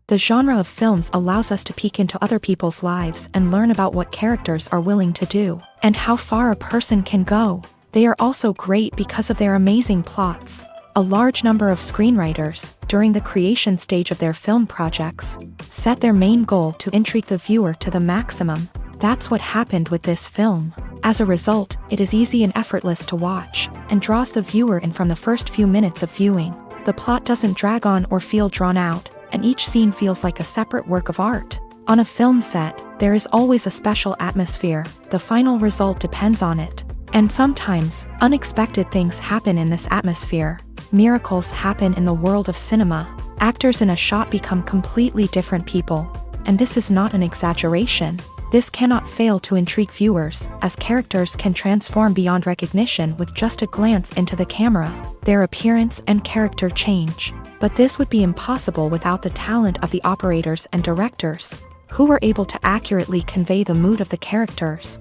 The genre of films allows us to peek into other people's lives and learn about what characters are willing to do, and how far a person can go. They are also great because of their amazing plots. A large number of screenwriters, during the creation stage of their film projects, set their main goal to intrigue the viewer to the maximum. That's what happened with this film. As a result, it is easy and effortless to watch, and draws the viewer in from the first few minutes of viewing. The plot doesn't drag on or feel drawn out, and each scene feels like a separate work of art. On a film set, there is always a special atmosphere. The final result depends on it. And sometimes, unexpected things happen in this atmosphere. Miracles happen in the world of cinema. Actors in a shot become completely different people. And this is not an exaggeration. This cannot fail to intrigue viewers, as characters can transform beyond recognition with just a glance into the camera. Their appearance and character change. But this would be impossible without the talent of the operators and directors, who were able to accurately convey the mood of the characters.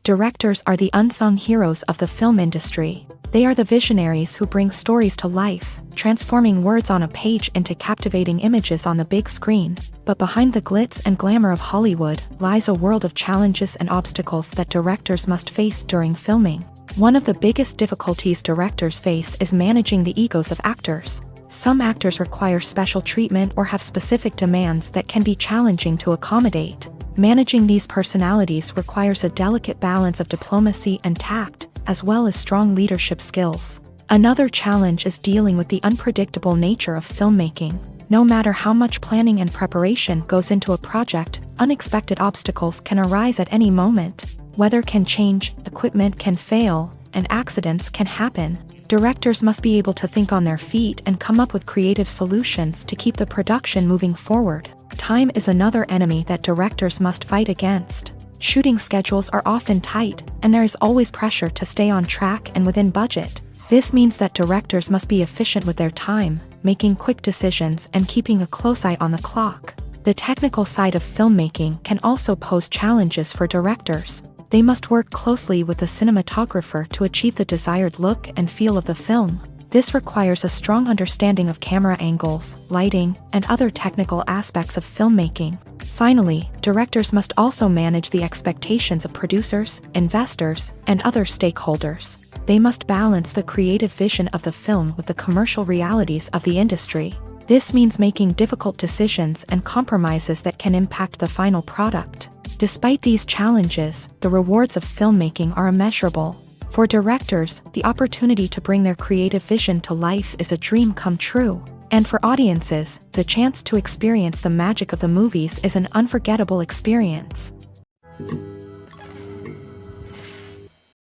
Directors are the unsung heroes of the film industry. They are the visionaries who bring stories to life, transforming words on a page into captivating images on the big screen. But behind the glitz and glamour of Hollywood lies a world of challenges and obstacles that directors must face during filming. One of the biggest difficulties directors face is managing the egos of actors. Some actors require special treatment or have specific demands that can be challenging to accommodate. Managing these personalities requires a delicate balance of diplomacy and tact, as well as strong leadership skills. Another challenge is dealing with the unpredictable nature of filmmaking. No matter how much planning and preparation goes into a project, unexpected obstacles can arise at any moment. Weather can change, equipment can fail, and accidents can happen. Directors must be able to think on their feet and come up with creative solutions to keep the production moving forward. Time is another enemy that directors must fight against. Shooting schedules are often tight, and there is always pressure to stay on track and within budget. This means that directors must be efficient with their time, making quick decisions and keeping a close eye on the clock. The technical side of filmmaking can also pose challenges for directors. They must work closely with the cinematographer to achieve the desired look and feel of the film. This requires a strong understanding of camera angles, lighting, and other technical aspects of filmmaking. Finally, directors must also manage the expectations of producers, investors, and other stakeholders. They must balance the creative vision of the film with the commercial realities of the industry. This means making difficult decisions and compromises that can impact the final product. Despite these challenges, the rewards of filmmaking are immeasurable. For directors, the opportunity to bring their creative vision to life is a dream come true. And for audiences, the chance to experience the magic of the movies is an unforgettable experience.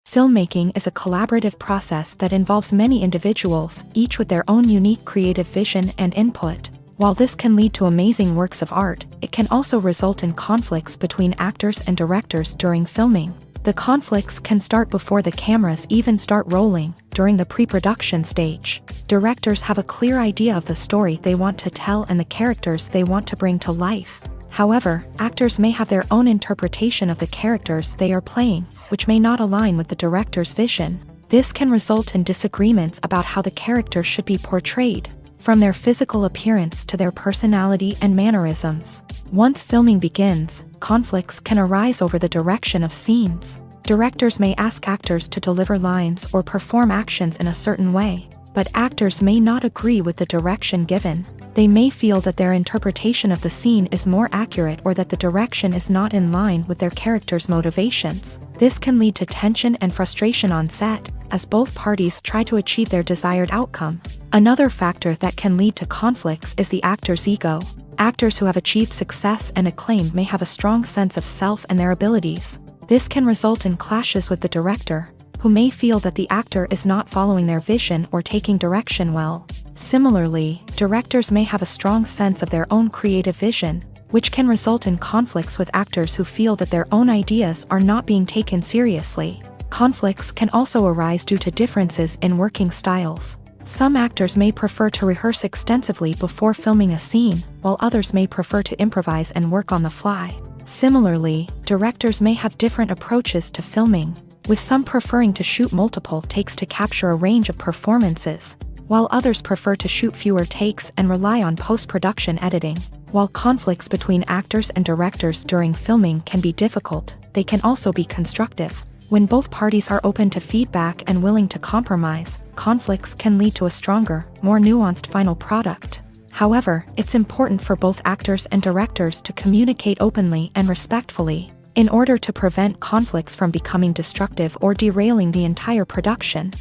Filmmaking is a collaborative process that involves many individuals, each with their own unique creative vision and input. While this can lead to amazing works of art, it can also result in conflicts between actors and directors during filming. The conflicts can start before the cameras even start rolling, during the pre-production stage. Directors have a clear idea of the story they want to tell and the characters they want to bring to life. However, actors may have their own interpretation of the characters they are playing, which may not align with the director's vision. This can result in disagreements about how the character should be portrayed, from their physical appearance to their personality and mannerisms. Once filming begins, conflicts can arise over the direction of scenes. Directors may ask actors to deliver lines or perform actions in a certain way, but actors may not agree with the direction given. They may feel that their interpretation of the scene is more accurate or that the direction is not in line with their character's motivations. This can lead to tension and frustration on set, as both parties try to achieve their desired outcome. Another factor that can lead to conflicts is the actor's ego. Actors who have achieved success and acclaim may have a strong sense of self and their abilities. This can result in clashes with the director, who may feel that the actor is not following their vision or taking direction well. Similarly, directors may have a strong sense of their own creative vision, which can result in conflicts with actors who feel that their own ideas are not being taken seriously. Conflicts can also arise due to differences in working styles. Some actors may prefer to rehearse extensively before filming a scene, while others may prefer to improvise and work on the fly. Similarly, directors may have different approaches to filming, with some preferring to shoot multiple takes to capture a range of performances, while others prefer to shoot fewer takes and rely on post-production editing. While conflicts between actors and directors during filming can be difficult, they can also be constructive. When both parties are open to feedback and willing to compromise, conflicts can lead to a stronger, more nuanced final product. However, it's important for both actors and directors to communicate openly and respectfully, in order to prevent conflicts from becoming destructive or derailing the entire production.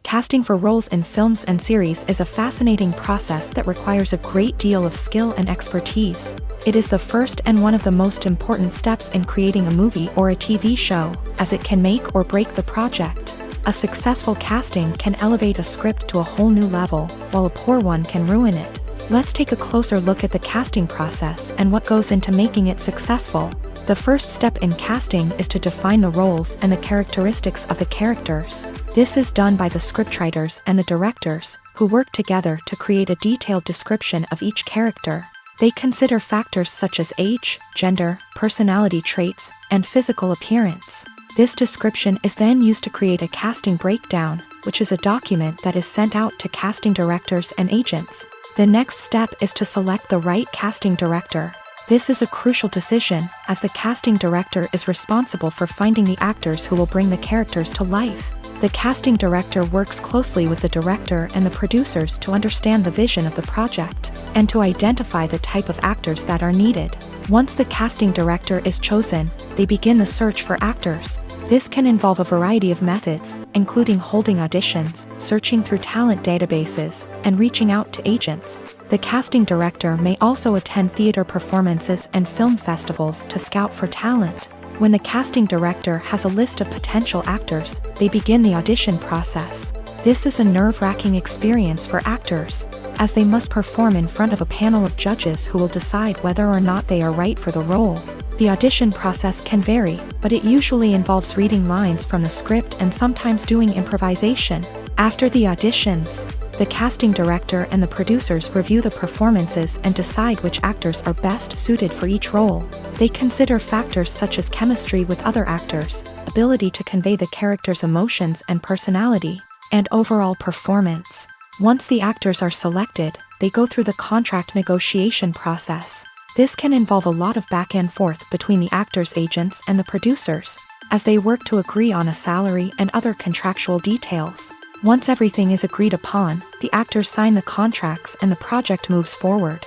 Casting for roles in films and series is a fascinating process that requires a great deal of skill and expertise. It is the first and one of the most important steps in creating a movie or a TV show, as it can make or break the project. A successful casting can elevate a script to a whole new level, while a poor one can ruin it. Let's take a closer look at the casting process and what goes into making it successful. The first step in casting is to define the roles and the characteristics of the characters. This is done by the scriptwriters and the directors, who work together to create a detailed description of each character. They consider factors such as age, gender, personality traits, and physical appearance. This description is then used to create a casting breakdown, which is a document that is sent out to casting directors and agents. The next step is to select the right casting director. This is a crucial decision, as the casting director is responsible for finding the actors who will bring the characters to life. The casting director works closely with the director and the producers to understand the vision of the project, and to identify the type of actors that are needed. Once the casting director is chosen, they begin the search for actors. This can involve a variety of methods, including holding auditions, searching through talent databases, and reaching out to agents. The casting director may also attend theater performances and film festivals to scout for talent. When the casting director has a list of potential actors, they begin the audition process. This is a nerve-wracking experience for actors, as they must perform in front of a panel of judges who will decide whether or not they are right for the role. The audition process can vary, but it usually involves reading lines from the script and sometimes doing improvisation. After the auditions, the casting director and the producers review the performances and decide which actors are best suited for each role. They consider factors such as chemistry with other actors, ability to convey the character's emotions and personality, and overall performance. Once the actors are selected, they go through the contract negotiation process. This can involve a lot of back and forth between the actors' agents and the producers, as they work to agree on a salary and other contractual details. Once everything is agreed upon, the actors sign the contracts and the project moves forward.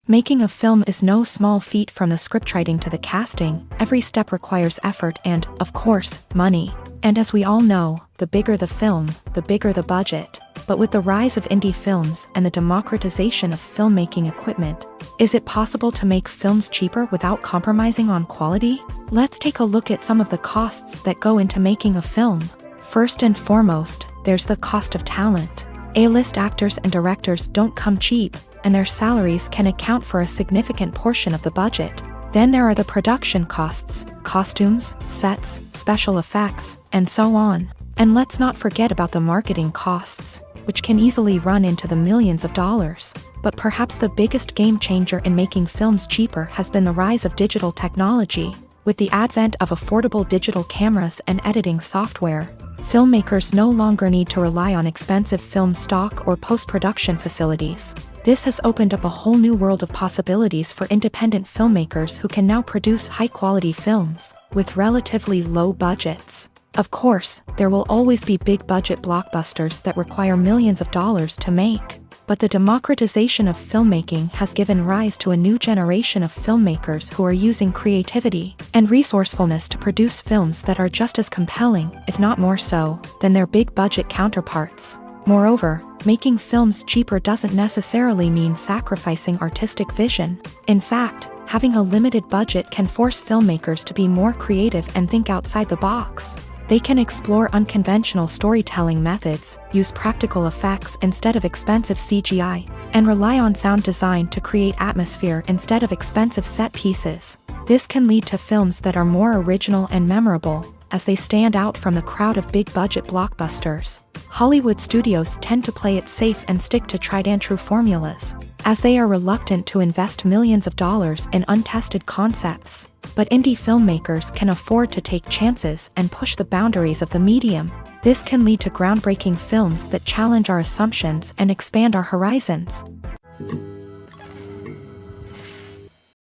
Making a film is no small feat. From the scriptwriting to the casting, every step requires effort and, of course, money. And as we all know, the bigger the film, the bigger the budget. But with the rise of indie films and the democratization of filmmaking equipment, is it possible to make films cheaper without compromising on quality? Let's take a look at some of the costs that go into making a film. First and foremost, there's the cost of talent. A-list actors and directors don't come cheap, and their salaries can account for a significant portion of the budget. Then there are the production costs, costumes, sets, special effects, and so on. And let's not forget about the marketing costs, which can easily run into the millions of dollars. But perhaps the biggest game changer in making films cheaper has been the rise of digital technology. With the advent of affordable digital cameras and editing software, filmmakers no longer need to rely on expensive film stock or post-production facilities. This has opened up a whole new world of possibilities for independent filmmakers who can now produce high-quality films with relatively low budgets. Of course, there will always be big-budget blockbusters that require millions of dollars to make. But the democratization of filmmaking has given rise to a new generation of filmmakers who are using creativity and resourcefulness to produce films that are just as compelling, if not more so, than their big-budget counterparts. Moreover, making films cheaper doesn't necessarily mean sacrificing artistic vision. In fact, having a limited budget can force filmmakers to be more creative and think outside the box. They can explore unconventional storytelling methods, use practical effects instead of expensive CGI, and rely on sound design to create atmosphere instead of expensive set pieces. This can lead to films that are more original and memorable, as they stand out from the crowd of big-budget blockbusters. Hollywood studios tend to play it safe and stick to tried-and-true formulas, as they are reluctant to invest millions of dollars in untested concepts. But indie filmmakers can afford to take chances and push the boundaries of the medium. This can lead to groundbreaking films that challenge our assumptions and expand our horizons.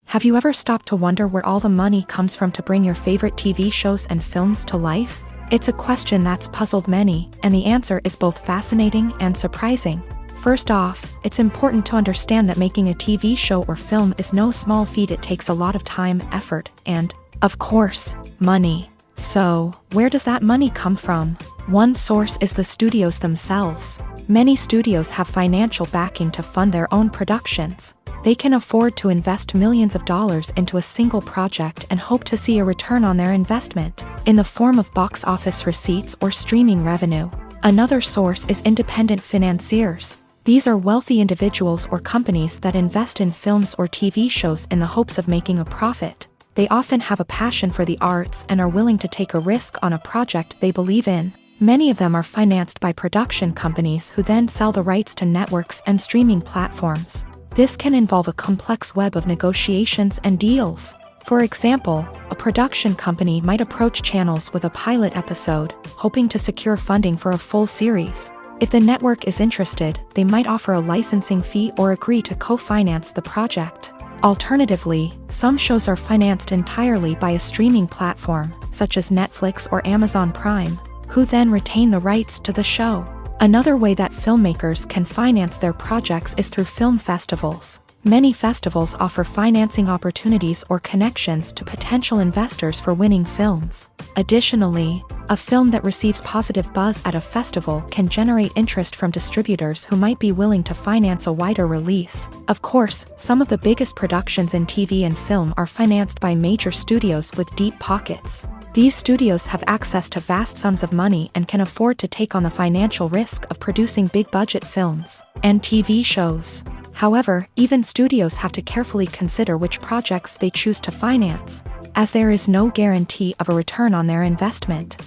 Have you ever stopped to wonder where all the money comes from to bring your favorite TV shows and films to life? It's a question that's puzzled many, and the answer is both fascinating and surprising. First off, it's important to understand that making a TV show or film is no small feat. It takes a lot of time, effort, and, of course, money. So, where does that money come from? One source is the studios themselves. Many studios have financial backing to fund their own productions. They can afford to invest millions of dollars into a single project and hope to see a return on their investment, in the form of box office receipts or streaming revenue. Another source is independent financiers. These are wealthy individuals or companies that invest in films or TV shows in the hopes of making a profit. They often have a passion for the arts and are willing to take a risk on a project they believe in. Many of them are financed by production companies who then sell the rights to networks and streaming platforms. This can involve a complex web of negotiations and deals. For example, a production company might approach channels with a pilot episode, hoping to secure funding for a full series. If the network is interested, they might offer a licensing fee or agree to co-finance the project. Alternatively, some shows are financed entirely by a streaming platform, such as Netflix or Amazon Prime, who then retain the rights to the show. Another way that filmmakers can finance their projects is through film festivals. Many festivals offer financing opportunities or connections to potential investors for winning films. Additionally, a film that receives positive buzz at a festival can generate interest from distributors who might be willing to finance a wider release. Of course, some of the biggest productions in TV and film are financed by major studios with deep pockets. These studios have access to vast sums of money and can afford to take on the financial risk of producing big-budget films and TV shows. However, even studios have to carefully consider which projects they choose to finance, as there is no guarantee of a return on their investment.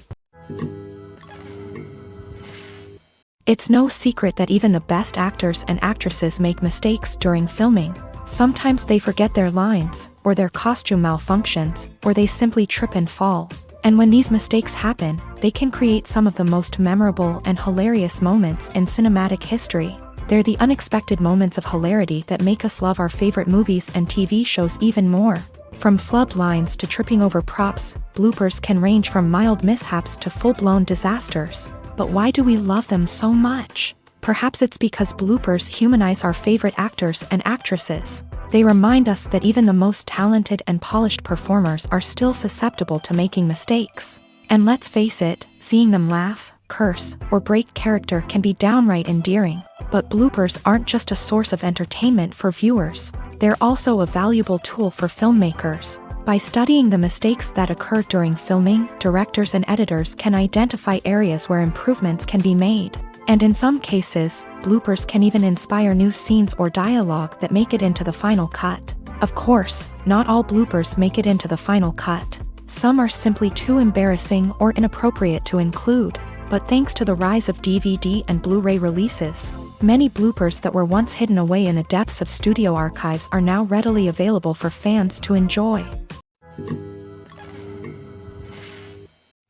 It's no secret that even the best actors and actresses make mistakes during filming. Sometimes they forget their lines, or their costume malfunctions, or they simply trip and fall. And when these mistakes happen, they can create some of the most memorable and hilarious moments in cinematic history. They're the unexpected moments of hilarity that make us love our favorite movies and TV shows even more. From flubbed lines to tripping over props, bloopers can range from mild mishaps to full-blown disasters. But why do we love them so much? Perhaps it's because bloopers humanize our favorite actors and actresses. They remind us that even the most talented and polished performers are still susceptible to making mistakes. And let's face it, seeing them laugh, curse, or break character can be downright endearing. But bloopers aren't just a source of entertainment for viewers. They're also a valuable tool for filmmakers. By studying the mistakes that occur during filming, directors and editors can identify areas where improvements can be made. And in some cases, bloopers can even inspire new scenes or dialogue that make it into the final cut. Of course, not all bloopers make it into the final cut. Some are simply too embarrassing or inappropriate to include. But thanks to the rise of DVD and Blu-ray releases, many bloopers that were once hidden away in the depths of studio archives are now readily available for fans to enjoy.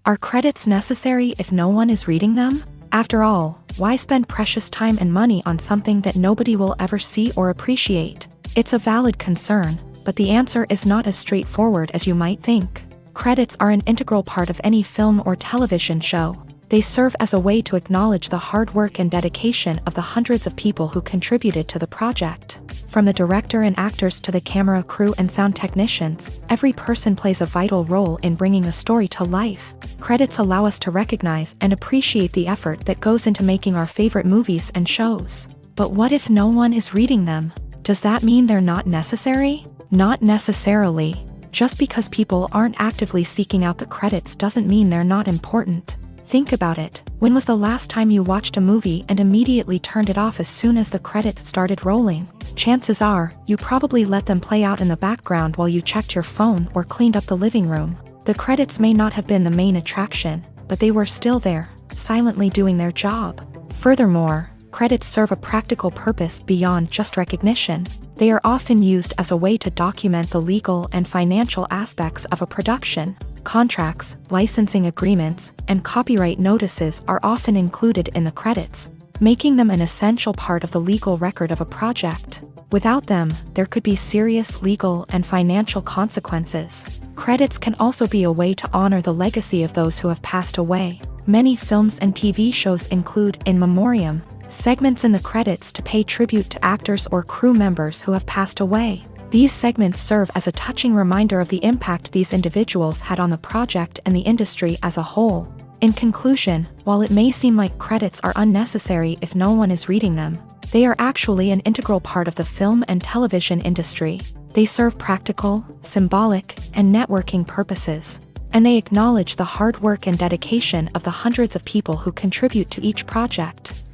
Are credits necessary if no one is reading them? After all, why spend precious time and money on something that nobody will ever see or appreciate? It's a valid concern, but the answer is not as straightforward as you might think. Credits are an integral part of any film or television show. They serve as a way to acknowledge the hard work and dedication of the hundreds of people who contributed to the project. From the director and actors to the camera crew and sound technicians, every person plays a vital role in bringing a story to life. Credits allow us to recognize and appreciate the effort that goes into making our favorite movies and shows. But what if no one is reading them? Does that mean they're not necessary? Not necessarily. Just because people aren't actively seeking out the credits doesn't mean they're not important. Think about it. When was the last time you watched a movie and immediately turned it off as soon as the credits started rolling? Chances are, you probably let them play out in the background while you checked your phone or cleaned up the living room. The credits may not have been the main attraction, but they were still there, silently doing their job. Furthermore, credits serve a practical purpose beyond just recognition. They are often used as a way to document the legal and financial aspects of a production. Contracts, licensing agreements, and copyright notices are often included in the credits, making them an essential part of the legal record of a project. Without them, there could be serious legal and financial consequences. Credits can also be a way to honor the legacy of those who have passed away. Many films and TV shows include in memoriam segments in the credits to pay tribute to actors or crew members who have passed away. These segments serve as a touching reminder of the impact these individuals had on the project and the industry as a whole. In conclusion, while it may seem like credits are unnecessary if no one is reading them, they are actually an integral part of the film and television industry. They serve practical, symbolic, and networking purposes, and they acknowledge the hard work and dedication of the hundreds of people who contribute to each project.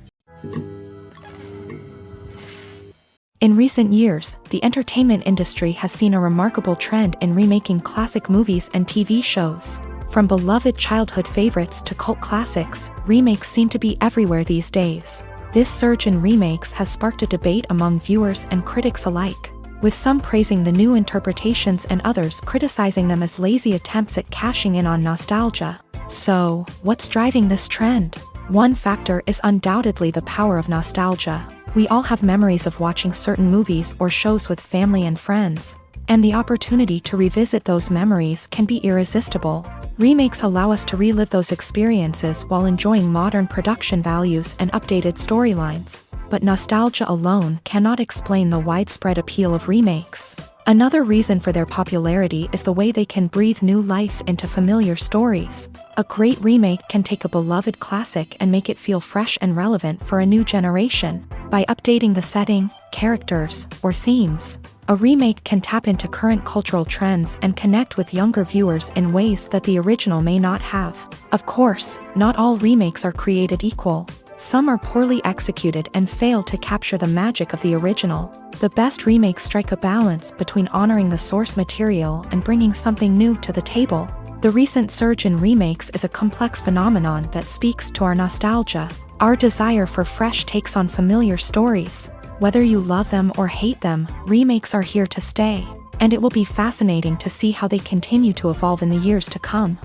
In recent years, the entertainment industry has seen a remarkable trend in remaking classic movies and TV shows. From beloved childhood favorites to cult classics, remakes seem to be everywhere these days. This surge in remakes has sparked a debate among viewers and critics alike, with some praising the new interpretations and others criticizing them as lazy attempts at cashing in on nostalgia. So, what's driving this trend? One factor is undoubtedly the power of nostalgia. We all have memories of watching certain movies or shows with family and friends, and the opportunity to revisit those memories can be irresistible. Remakes allow us to relive those experiences while enjoying modern production values and updated storylines. But nostalgia alone cannot explain the widespread appeal of remakes. Another reason for their popularity is the way they can breathe new life into familiar stories. A great remake can take a beloved classic and make it feel fresh and relevant for a new generation. By updating the setting, characters, or themes, a remake can tap into current cultural trends and connect with younger viewers in ways that the original may not have. Of course, not all remakes are created equal. Some are poorly executed and fail to capture the magic of the original. The best remakes strike a balance between honoring the source material and bringing something new to the table. The recent surge in remakes is a complex phenomenon that speaks to our nostalgia, our desire for fresh takes on familiar stories. Whether you love them or hate them, remakes are here to stay, and it will be fascinating to see how they continue to evolve in the years to come.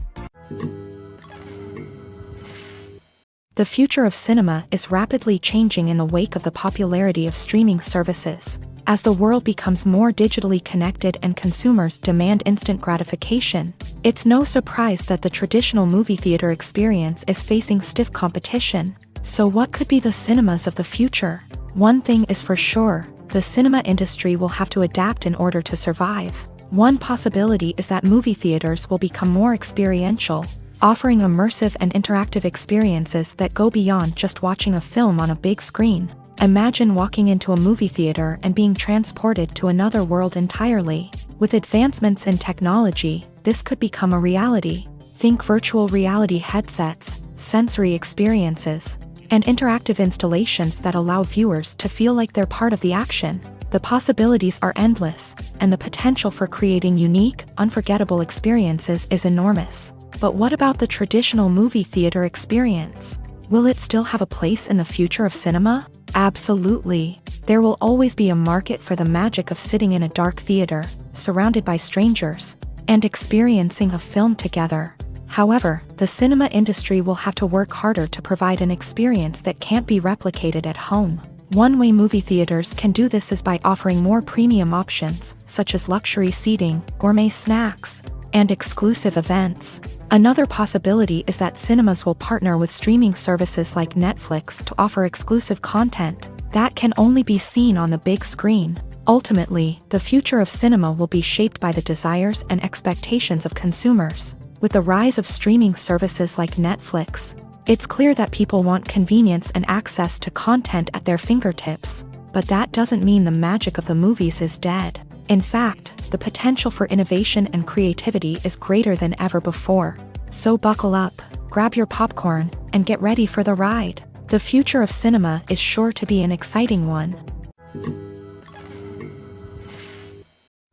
The future of cinema is rapidly changing in the wake of the popularity of streaming services. As the world becomes more digitally connected and consumers demand instant gratification, it's no surprise that the traditional movie theater experience is facing stiff competition. So what could be the cinemas of the future? One thing is for sure, the cinema industry will have to adapt in order to survive. One possibility is that movie theaters will become more experiential, offering immersive and interactive experiences that go beyond just watching a film on a big screen. Imagine walking into a movie theater and being transported to another world entirely. With advancements in technology, this could become a reality. Think virtual reality headsets, sensory experiences, and interactive installations that allow viewers to feel like they're part of the action. The possibilities are endless, and the potential for creating unique, unforgettable experiences is enormous. But what about the traditional movie theater experience? Will it still have a place in the future of cinema? Absolutely. There will always be a market for the magic of sitting in a dark theater, surrounded by strangers, and experiencing a film together. However, the cinema industry will have to work harder to provide an experience that can't be replicated at home. One way movie theaters can do this is by offering more premium options, such as luxury seating, gourmet snacks, and exclusive events. Another possibility is that cinemas will partner with streaming services like Netflix to offer exclusive content that can only be seen on the big screen. Ultimately, the future of cinema will be shaped by the desires and expectations of consumers. With the rise of streaming services like Netflix, it's clear that people want convenience and access to content at their fingertips. But that doesn't mean the magic of the movies is dead. In fact, the potential for innovation and creativity is greater than ever before. So buckle up, grab your popcorn, and get ready for the ride. The future of cinema is sure to be an exciting one.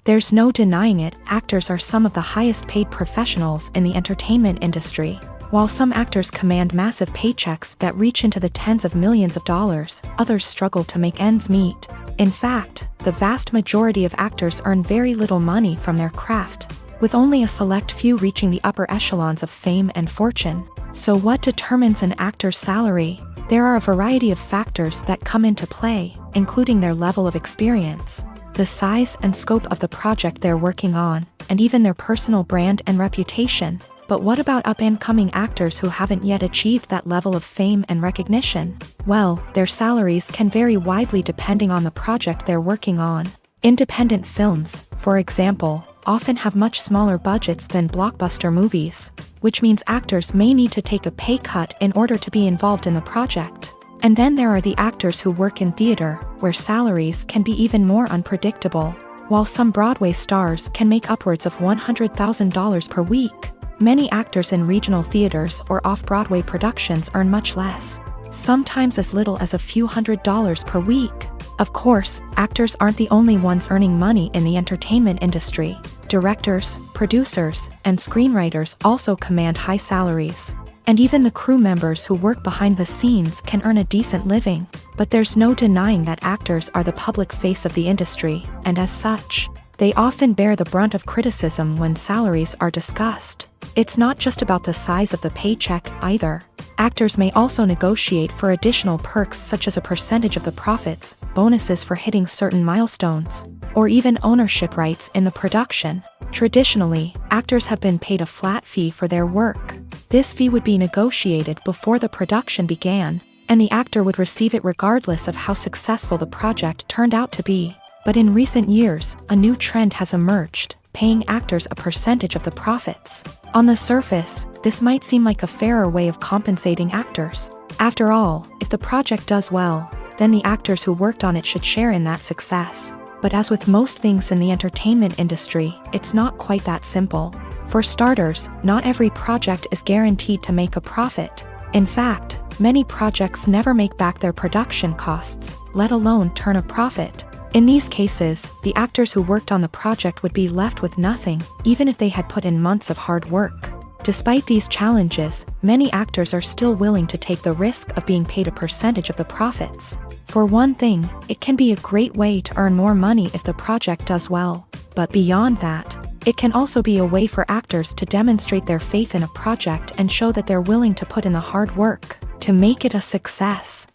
There's no denying it, actors are some of the highest paid professionals in the entertainment industry. While some actors command massive paychecks that reach into the tens of millions of dollars, others struggle to make ends meet. In fact, the vast majority of actors earn very little money from their craft, with only a select few reaching the upper echelons of fame and fortune. So what determines an actor's salary? There are a variety of factors that come into play, including their level of experience, the size and scope of the project they're working on, and even their personal brand and reputation. But what about up-and-coming actors who haven't yet achieved that level of fame and recognition? Well, their salaries can vary widely depending on the project they're working on. Independent films, for example, often have much smaller budgets than blockbuster movies, which means actors may need to take a pay cut in order to be involved in the project. And then there are the actors who work in theater, where salaries can be even more unpredictable. While some Broadway stars can make upwards of $100,000 per week, many actors in regional theaters or off-Broadway productions earn much less, sometimes as little as a few $100s per week. Of course, actors aren't the only ones earning money in the entertainment industry. Directors, producers, and screenwriters also command high salaries. And even the crew members who work behind the scenes can earn a decent living. But there's no denying that actors are the public face of the industry, and as such, they often bear the brunt of criticism when salaries are discussed. It's not just about the size of the paycheck either. Actors may also negotiate for additional perks such as a percentage of the profits, bonuses for hitting certain milestones, or even ownership rights in the production. Traditionally, actors have been paid a flat fee for their work. This fee would be negotiated before the production began, and the actor would receive it regardless of how successful the project turned out to be. But in recent years, a new trend has emerged, paying actors a percentage of the profits. On the surface, this might seem like a fairer way of compensating actors. After all, if the project does well, then the actors who worked on it should share in that success. But as with most things in the entertainment industry, it's not quite that simple. For starters, not every project is guaranteed to make a profit. In fact, many projects never make back their production costs, let alone turn a profit. In these cases, the actors who worked on the project would be left with nothing, even if they had put in months of hard work. Despite these challenges, many actors are still willing to take the risk of being paid a percentage of the profits. For one thing, it can be a great way to earn more money if the project does well. But beyond that, it can also be a way for actors to demonstrate their faith in a project and show that they're willing to put in the hard work to make it a success.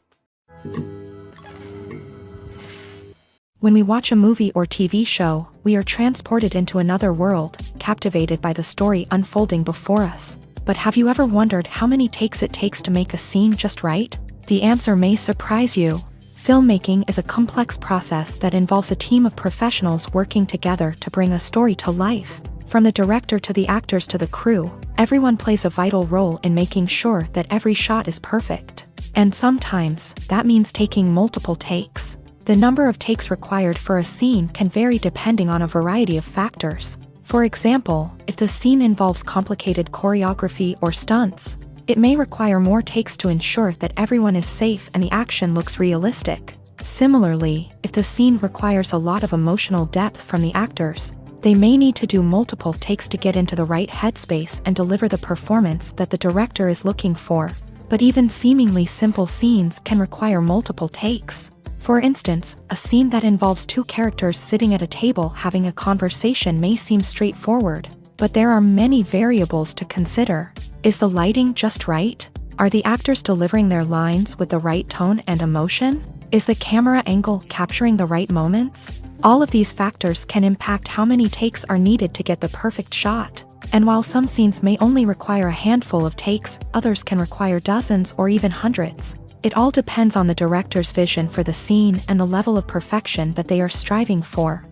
When we watch a movie or TV show, we are transported into another world, captivated by the story unfolding before us. But have you ever wondered how many takes it takes to make a scene just right? The answer may surprise you. Filmmaking is a complex process that involves a team of professionals working together to bring a story to life. From the director to the actors to the crew, everyone plays a vital role in making sure that every shot is perfect. And sometimes, that means taking multiple takes. The number of takes required for a scene can vary depending on a variety of factors. For example, if the scene involves complicated choreography or stunts, it may require more takes to ensure that everyone is safe and the action looks realistic. Similarly, if the scene requires a lot of emotional depth from the actors, they may need to do multiple takes to get into the right headspace and deliver the performance that the director is looking for. But even seemingly simple scenes can require multiple takes. For instance, a scene that involves two characters sitting at a table having a conversation may seem straightforward, but there are many variables to consider. Is the lighting just right? Are the actors delivering their lines with the right tone and emotion? Is the camera angle capturing the right moments? All of these factors can impact how many takes are needed to get the perfect shot. And while some scenes may only require a handful of takes, others can require dozens or even hundreds. It all depends on the director's vision for the scene and the level of perfection that they are striving for.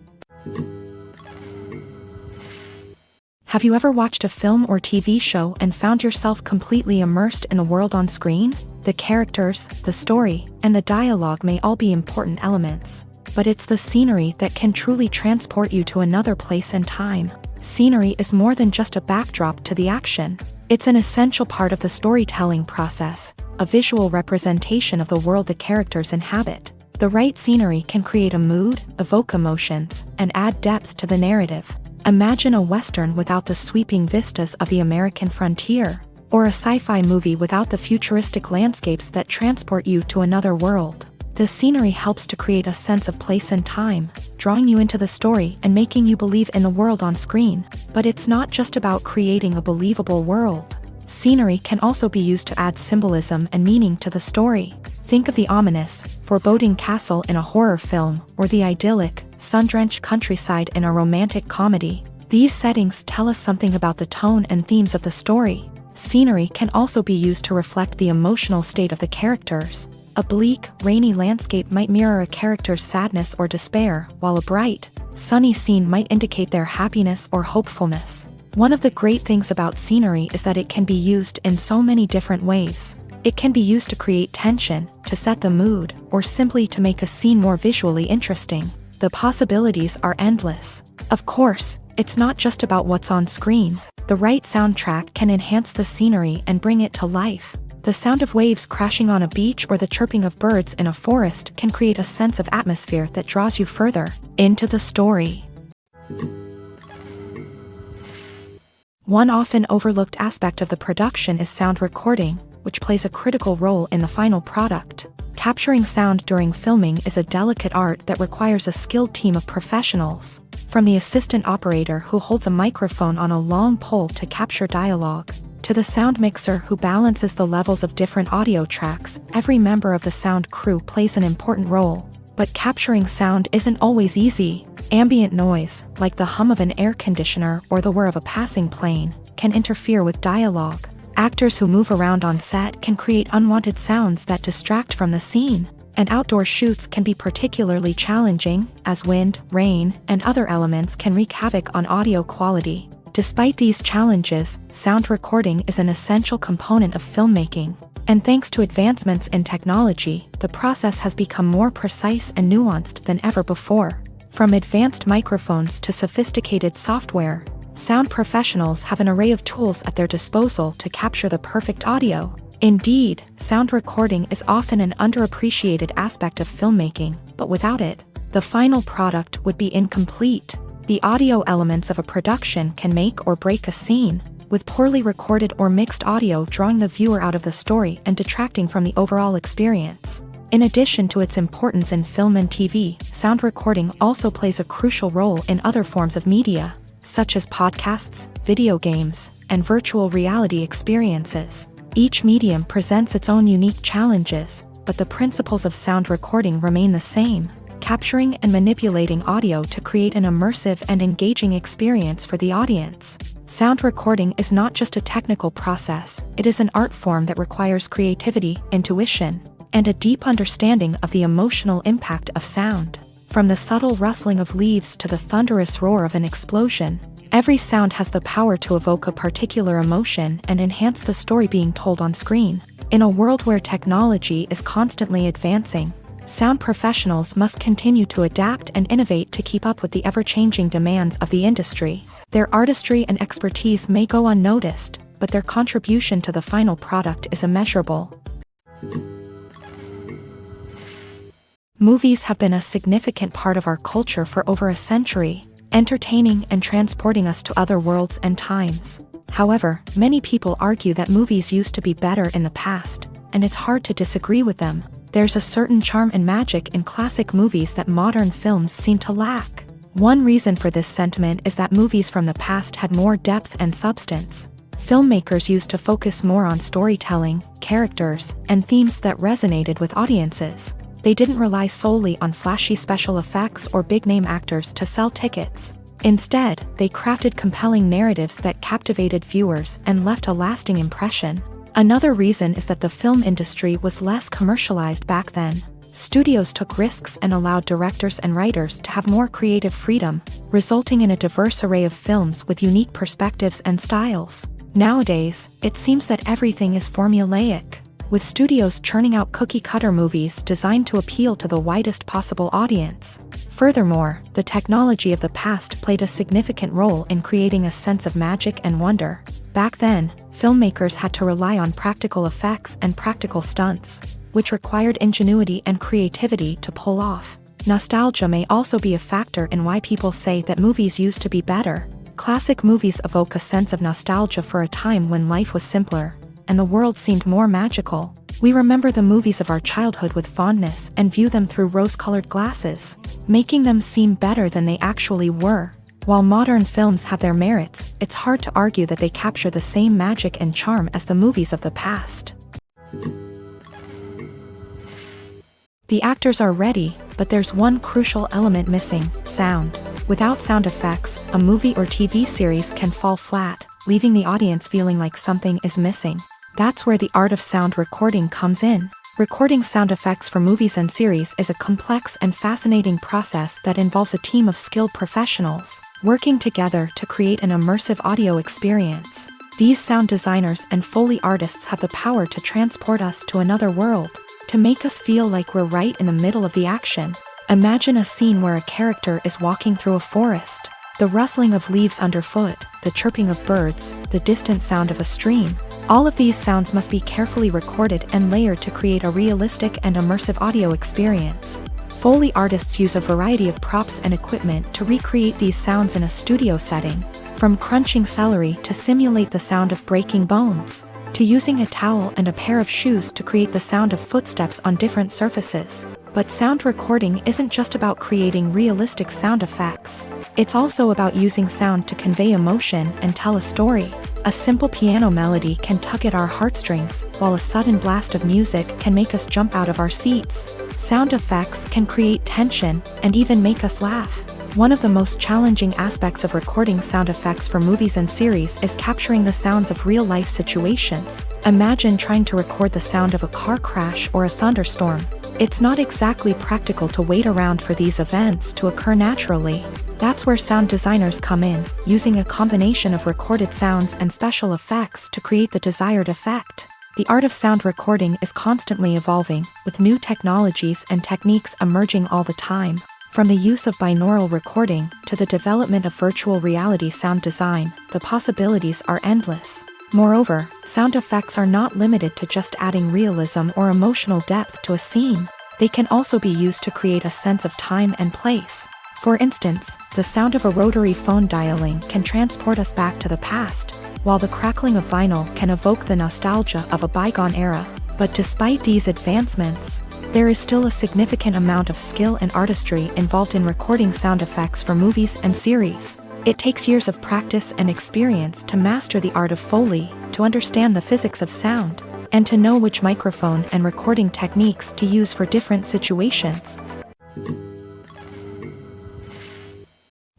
Have you ever watched a film or TV show and found yourself completely immersed in the world on screen? The characters, the story, and the dialogue may all be important elements, but it's the scenery that can truly transport you to another place and time. Scenery is more than just a backdrop to the action. It's an essential part of the storytelling process, a visual representation of the world the characters inhabit. The right scenery can create a mood, evoke emotions, and add depth to the narrative. Imagine a Western without the sweeping vistas of the American frontier. or a sci-fi movie without the futuristic landscapes that transport you to another world. The scenery helps to create a sense of place and time, drawing you into the story and making you believe in the world on screen. But it's not just about creating a believable world. Scenery can also be used to add symbolism and meaning to the story. Think of the ominous, foreboding castle in a horror film, or the idyllic, sun-drenched countryside in a romantic comedy. These settings tell us something about the tone and themes of the story. Scenery can also be used to reflect the emotional state of the characters. A bleak, rainy landscape might mirror a character's sadness or despair, while a bright, sunny scene might indicate their happiness or hopefulness. One of the great things about scenery is that it can be used in so many different ways. It can be used to create tension, to set the mood, or simply to make a scene more visually interesting. The possibilities are endless. Of course, it's not just about what's on screen. The right soundtrack can enhance the scenery and bring it to life. The sound of waves crashing on a beach or the chirping of birds in a forest can create a sense of atmosphere that draws you further into the story. One often overlooked aspect of the production is sound recording, which plays a critical role in the final product. Capturing sound during filming is a delicate art that requires a skilled team of professionals. From the assistant operator who holds a microphone on a long pole to capture dialogue, to the sound mixer who balances the levels of different audio tracks, every member of the sound crew plays an important role. But capturing sound isn't always easy. Ambient noise, like the hum of an air conditioner or the whir of a passing plane, can interfere with dialogue. Actors who move around on set can create unwanted sounds that distract from the scene. And outdoor shoots can be particularly challenging, as wind, rain, and other elements can wreak havoc on audio quality. Despite these challenges, sound recording is an essential component of filmmaking. And thanks to advancements in technology, the process has become more precise and nuanced than ever before. From advanced microphones to sophisticated software, sound professionals have an array of tools at their disposal to capture the perfect audio. Indeed, sound recording is often an underappreciated aspect of filmmaking, but without it, the final product would be incomplete. The audio elements of a production can make or break a scene, with poorly recorded or mixed audio drawing the viewer out of the story and detracting from the overall experience. In addition to its importance in film and TV, sound recording also plays a crucial role in other forms of media, such as podcasts, video games, and virtual reality experiences. Each medium presents its own unique challenges, but the principles of sound recording remain the same, capturing and manipulating audio to create an immersive and engaging experience for the audience. Sound recording is not just a technical process, it is an art form that requires creativity, intuition, and a deep understanding of the emotional impact of sound. From the subtle rustling of leaves to the thunderous roar of an explosion, every sound has the power to evoke a particular emotion and enhance the story being told on screen. In a world where technology is constantly advancing, sound professionals must continue to adapt and innovate to keep up with the ever-changing demands of the industry. Their artistry and expertise may go unnoticed, but their contribution to the final product is immeasurable. Movies have been a significant part of our culture for over a century, entertaining and transporting us to other worlds and times. However, many people argue that movies used to be better in the past, and it's hard to disagree with them. There's a certain charm and magic in classic movies that modern films seem to lack. One reason for this sentiment is that movies from the past had more depth and substance. Filmmakers used to focus more on storytelling, characters, and themes that resonated with audiences. They didn't rely solely on flashy special effects or big-name actors to sell tickets. Instead, they crafted compelling narratives that captivated viewers and left a lasting impression. Another reason is that the film industry was less commercialized back then. Studios took risks and allowed directors and writers to have more creative freedom, resulting in a diverse array of films with unique perspectives and styles. Nowadays, it seems that everything is formulaic, with studios churning out cookie-cutter movies designed to appeal to the widest possible audience. Furthermore, the technology of the past played a significant role in creating a sense of magic and wonder. Back then, filmmakers had to rely on practical effects and practical stunts, which required ingenuity and creativity to pull off. Nostalgia may also be a factor in why people say that movies used to be better. Classic movies evoke a sense of nostalgia for a time when life was simpler, and the world seemed more magical. We remember the movies of our childhood with fondness and view them through rose-colored glasses, making them seem better than they actually were. While modern films have their merits, it's hard to argue that they capture the same magic and charm as the movies of the past. The actors are ready, but there's one crucial element missing: sound. Without sound effects, a movie or TV series can fall flat, leaving the audience feeling like something is missing. That's where the art of sound recording comes in. Recording sound effects for movies and series is a complex and fascinating process that involves a team of skilled professionals working together to create an immersive audio experience. These sound designers and Foley artists have the power to transport us to another world, to make us feel like we're right in the middle of the action. Imagine a scene where a character is walking through a forest. The rustling of leaves underfoot, the chirping of birds, the distant sound of a stream. All of these sounds must be carefully recorded and layered to create a realistic and immersive audio experience. Foley artists use a variety of props and equipment to recreate these sounds in a studio setting, from crunching celery to simulate the sound of breaking bones, to using a towel and a pair of shoes to create the sound of footsteps on different surfaces. But sound recording isn't just about creating realistic sound effects. It's also about using sound to convey emotion and tell a story. A simple piano melody can tug at our heartstrings, while a sudden blast of music can make us jump out of our seats. Sound effects can create tension and even make us laugh. One of the most challenging aspects of recording sound effects for movies and series is capturing the sounds of real-life situations. Imagine trying to record the sound of a car crash or a thunderstorm. It's not exactly practical to wait around for these events to occur naturally. That's where sound designers come in, using a combination of recorded sounds and special effects to create the desired effect. The art of sound recording is constantly evolving, with new technologies and techniques emerging all the time. From the use of binaural recording to the development of virtual reality sound design, the possibilities are endless. Moreover, sound effects are not limited to just adding realism or emotional depth to a scene. They can also be used to create a sense of time and place. For instance, the sound of a rotary phone dialing can transport us back to the past, while the crackling of vinyl can evoke the nostalgia of a bygone era. But despite these advancements, there is still a significant amount of skill and artistry involved in recording sound effects for movies and series. It takes years of practice and experience to master the art of Foley, to understand the physics of sound, and to know which microphone and recording techniques to use for different situations.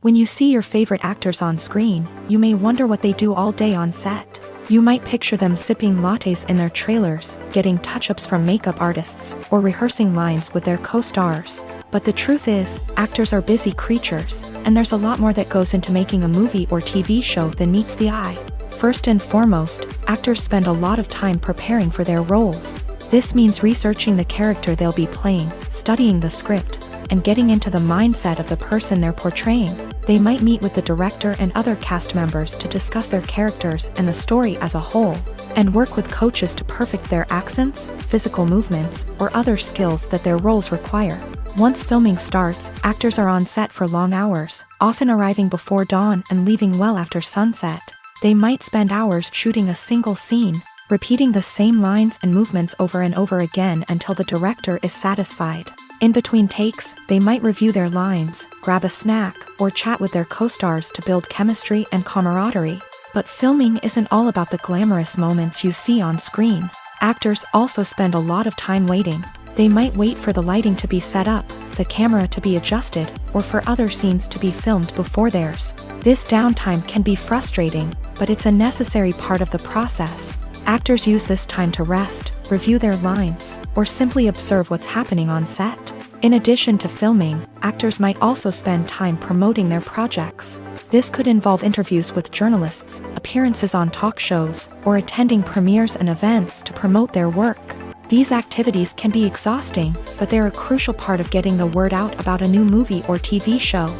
When you see your favorite actors on screen, you may wonder what they do all day on set. You might picture them sipping lattes in their trailers, getting touch-ups from makeup artists, or rehearsing lines with their co-stars. But the truth is, actors are busy creatures, and there's a lot more that goes into making a movie or TV show than meets the eye. First and foremost, actors spend a lot of time preparing for their roles. This means researching the character they'll be playing, studying the script, and getting into the mindset of the person they're portraying. They might meet with the director and other cast members to discuss their characters and the story as a whole, and work with coaches to perfect their accents, physical movements, or other skills that their roles require. Once filming starts, actors are on set for long hours, often arriving before dawn and leaving well after sunset. They might spend hours shooting a single scene, repeating the same lines and movements over and over again until the director is satisfied. In between takes, they might review their lines, grab a snack, or chat with their co-stars to build chemistry and camaraderie. But filming isn't all about the glamorous moments you see on screen. Actors also spend a lot of time waiting. They might wait for the lighting to be set up, the camera to be adjusted, or for other scenes to be filmed before theirs. This downtime can be frustrating, but it's a necessary part of the process. Actors use this time to rest, review their lines, or simply observe what's happening on set. In addition to filming, actors might also spend time promoting their projects. This could involve interviews with journalists, appearances on talk shows, or attending premieres and events to promote their work. These activities can be exhausting, but they're a crucial part of getting the word out about a new movie or TV show.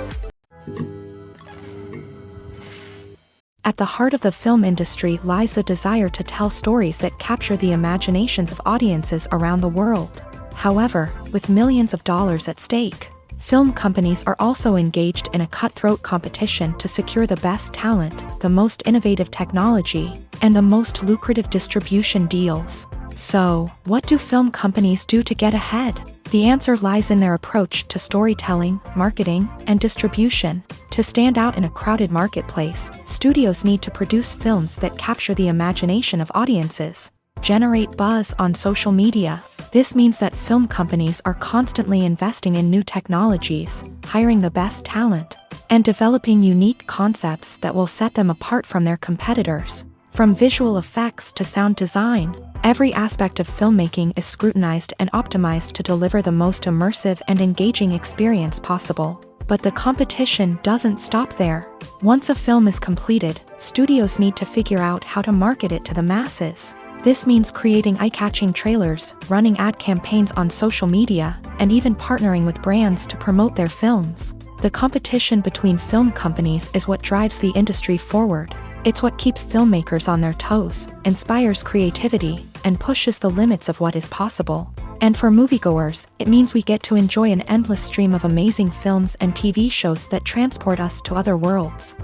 At the heart of the film industry lies the desire to tell stories that capture the imaginations of audiences around the world. However, with millions of dollars at stake, film companies are also engaged in a cutthroat competition to secure the best talent, the most innovative technology, and the most lucrative distribution deals. So, what do film companies do to get ahead? The answer lies in their approach to storytelling, marketing, and distribution. To stand out in a crowded marketplace, studios need to produce films that capture the imagination of audiences, generate buzz on social media. This means that film companies are constantly investing in new technologies, hiring the best talent, and developing unique concepts that will set them apart from their competitors. From visual effects to sound design, every aspect of filmmaking is scrutinized and optimized to deliver the most immersive and engaging experience possible. But the competition doesn't stop there. Once a film is completed, studios need to figure out how to market it to the masses. This means creating eye-catching trailers, running ad campaigns on social media, and even partnering with brands to promote their films. The competition between film companies is what drives the industry forward. It's what keeps filmmakers on their toes, inspires creativity, and pushes the limits of what is possible. And for moviegoers, it means we get to enjoy an endless stream of amazing films and TV shows that transport us to other worlds.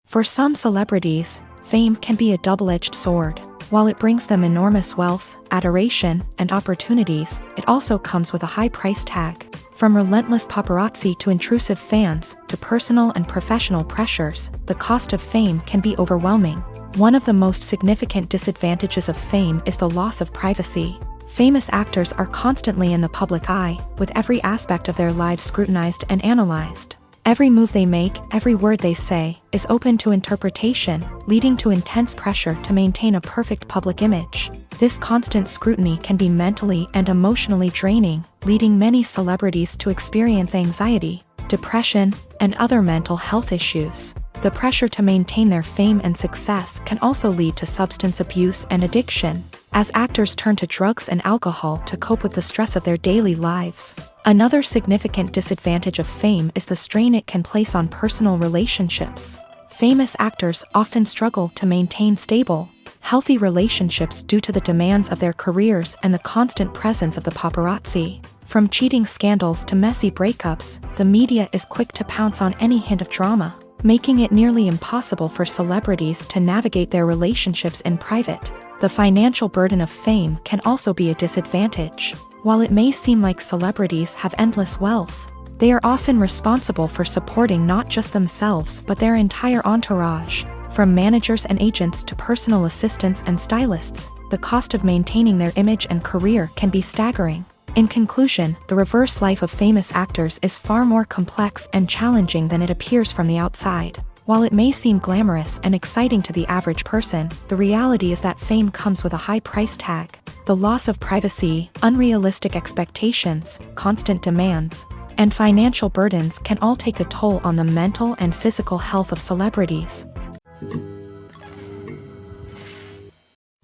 For some celebrities, fame can be a double-edged sword. While it brings them enormous wealth, adoration, and opportunities, it also comes with a high price tag. From relentless paparazzi to intrusive fans, to personal and professional pressures, the cost of fame can be overwhelming. One of the most significant disadvantages of fame is the loss of privacy. Famous actors are constantly in the public eye, with every aspect of their lives scrutinized and analyzed. Every move they make, every word they say, is open to interpretation, leading to intense pressure to maintain a perfect public image. This constant scrutiny can be mentally and emotionally draining, leading many celebrities to experience anxiety, depression, and other mental health issues. The pressure to maintain their fame and success can also lead to substance abuse and addiction, as actors turn to drugs and alcohol to cope with the stress of their daily lives. Another significant disadvantage of fame is the strain it can place on personal relationships. Famous actors often struggle to maintain stable, healthy relationships due to the demands of their careers and the constant presence of the paparazzi. From cheating scandals to messy breakups, the media is quick to pounce on any hint of drama, making it nearly impossible for celebrities to navigate their relationships in private. The financial burden of fame can also be a disadvantage. While it may seem like celebrities have endless wealth, they are often responsible for supporting not just themselves but their entire entourage. From managers and agents to personal assistants and stylists, the cost of maintaining their image and career can be staggering. In conclusion, the reverse life of famous actors is far more complex and challenging than it appears from the outside. While it may seem glamorous and exciting to the average person, the reality is that fame comes with a high price tag. The loss of privacy, unrealistic expectations, constant demands, and financial burdens can all take a toll on the mental and physical health of celebrities.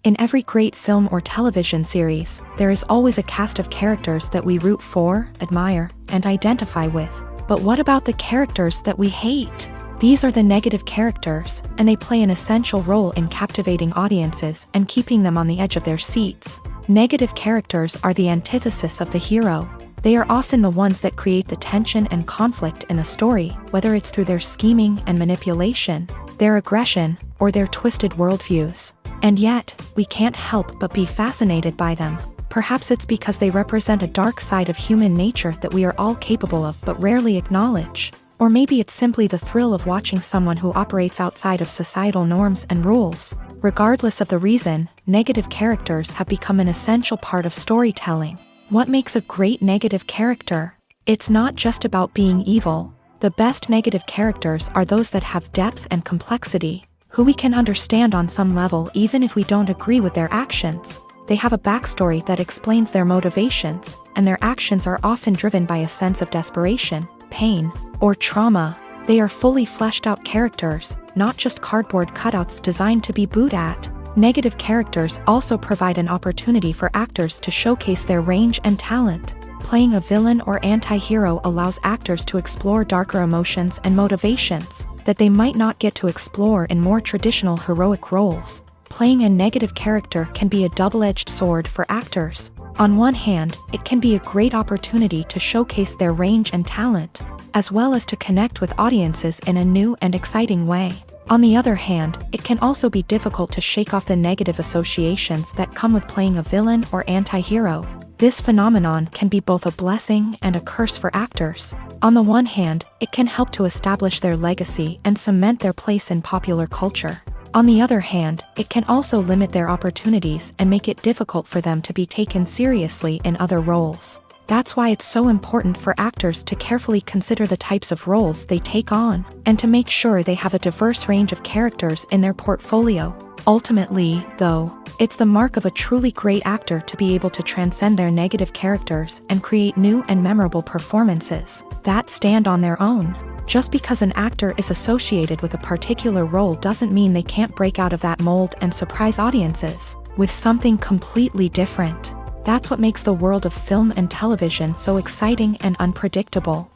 In every great film or television series, there is always a cast of characters that we root for, admire, and identify with. But what about the characters that we hate? These are the negative characters, and they play an essential role in captivating audiences and keeping them on the edge of their seats. Negative characters are the antithesis of the hero. They are often the ones that create the tension and conflict in the story, whether it's through their scheming and manipulation, their aggression, or their twisted worldviews. And yet, we can't help but be fascinated by them. Perhaps it's because they represent a dark side of human nature that we are all capable of but rarely acknowledge. Or maybe it's simply the thrill of watching someone who operates outside of societal norms and rules. Regardless of the reason, negative characters have become an essential part of storytelling. What makes a great negative character? It's not just about being evil. The best negative characters are those that have depth and complexity, who we can understand on some level even if we don't agree with their actions. They have a backstory that explains their motivations, and their actions are often driven by a sense of desperation, pain, or trauma. They are fully fleshed out characters, not just cardboard cutouts designed to be booed at. Negative characters also provide an opportunity for actors to showcase their range and talent. Playing a villain or anti-hero allows actors to explore darker emotions and motivations that they might not get to explore in more traditional heroic roles. Playing a negative character can be a double-edged sword for actors. On one hand, it can be a great opportunity to showcase their range and talent, as well as to connect with audiences in a new and exciting way. On the other hand, it can also be difficult to shake off the negative associations that come with playing a villain or anti-hero. This phenomenon can be both a blessing and a curse for actors. On the one hand, it can help to establish their legacy and cement their place in popular culture. On the other hand, it can also limit their opportunities and make it difficult for them to be taken seriously in other roles. That's why it's so important for actors to carefully consider the types of roles they take on, and to make sure they have a diverse range of characters in their portfolio. Ultimately, though, it's the mark of a truly great actor to be able to transcend their negative characters and create new and memorable performances that stand on their own. Just because an actor is associated with a particular role doesn't mean they can't break out of that mold and surprise audiences with something completely different. That's what makes the world of film and television so exciting and unpredictable.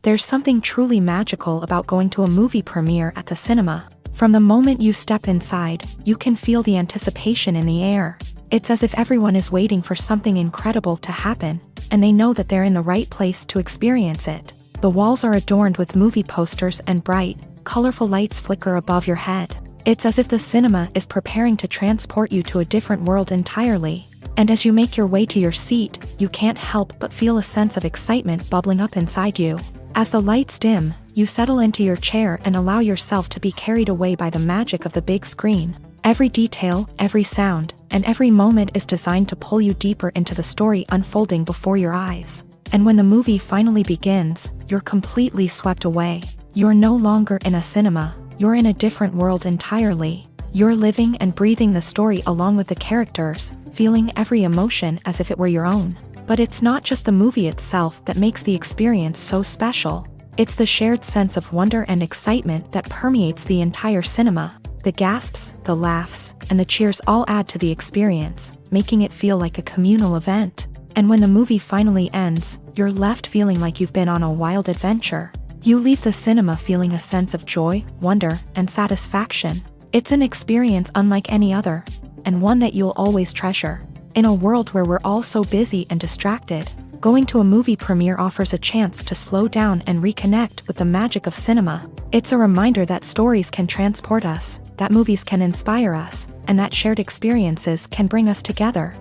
There's something truly magical about going to a movie premiere at the cinema. From the moment you step inside, you can feel the anticipation in the air. It's as if everyone is waiting for something incredible to happen, and they know that they're in the right place to experience it. The walls are adorned with movie posters and bright, colorful lights flicker above your head. It's as if the cinema is preparing to transport you to a different world entirely. And as you make your way to your seat, you can't help but feel a sense of excitement bubbling up inside you. As the lights dim, you settle into your chair and allow yourself to be carried away by the magic of the big screen. Every detail, every sound, and every moment is designed to pull you deeper into the story unfolding before your eyes. And when the movie finally begins, you're completely swept away. You're no longer in a cinema. You're in a different world entirely. You're living and breathing the story along with the characters, feeling every emotion as if it were your own. But it's not just the movie itself that makes the experience so special. It's the shared sense of wonder and excitement that permeates the entire cinema. The gasps, the laughs, and the cheers all add to the experience, making it feel like a communal event. And when the movie finally ends, you're left feeling like you've been on a wild adventure. You leave the cinema feeling a sense of joy, wonder, and satisfaction. It's an experience unlike any other, and one that you'll always treasure. In a world where we're all so busy and distracted, going to a movie premiere offers a chance to slow down and reconnect with the magic of cinema. It's a reminder that stories can transport us, that movies can inspire us, and that shared experiences can bring us together.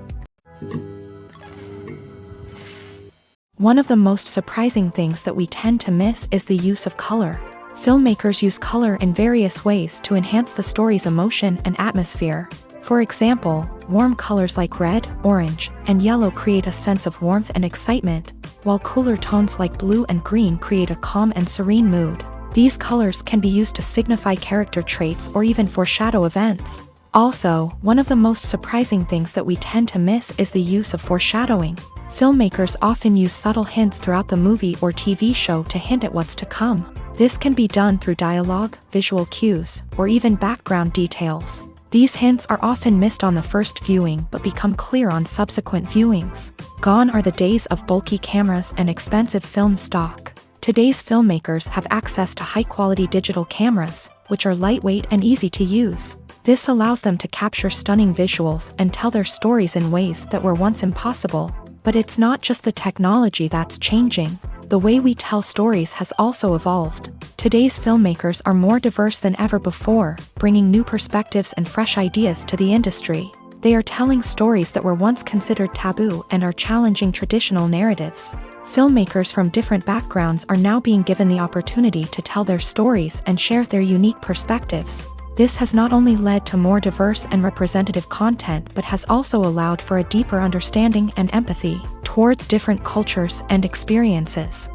One of the most surprising things that we tend to miss is the use of color. Filmmakers use color in various ways to enhance the story's emotion and atmosphere. For example, warm colors like red, orange, and yellow create a sense of warmth and excitement, while cooler tones like blue and green create a calm and serene mood. These colors can be used to signify character traits or even foreshadow events. Also, one of the most surprising things that we tend to miss is the use of foreshadowing. Filmmakers often use subtle hints throughout the movie or TV show to hint at what's to come. This can be done through dialogue, visual cues, or even background details. These hints are often missed on the first viewing but become clear on subsequent viewings. Gone are the days of bulky cameras and expensive film stock. Today's filmmakers have access to high-quality digital cameras, which are lightweight and easy to use. This allows them to capture stunning visuals and tell their stories in ways that were once impossible. But it's not just the technology that's changing. The way we tell stories has also evolved. Today's filmmakers are more diverse than ever before, bringing new perspectives and fresh ideas to the industry. They are telling stories that were once considered taboo and are challenging traditional narratives. Filmmakers from different backgrounds are now being given the opportunity to tell their stories and share their unique perspectives. This has not only led to more diverse and representative content but has also allowed for a deeper understanding and empathy towards different cultures and experiences.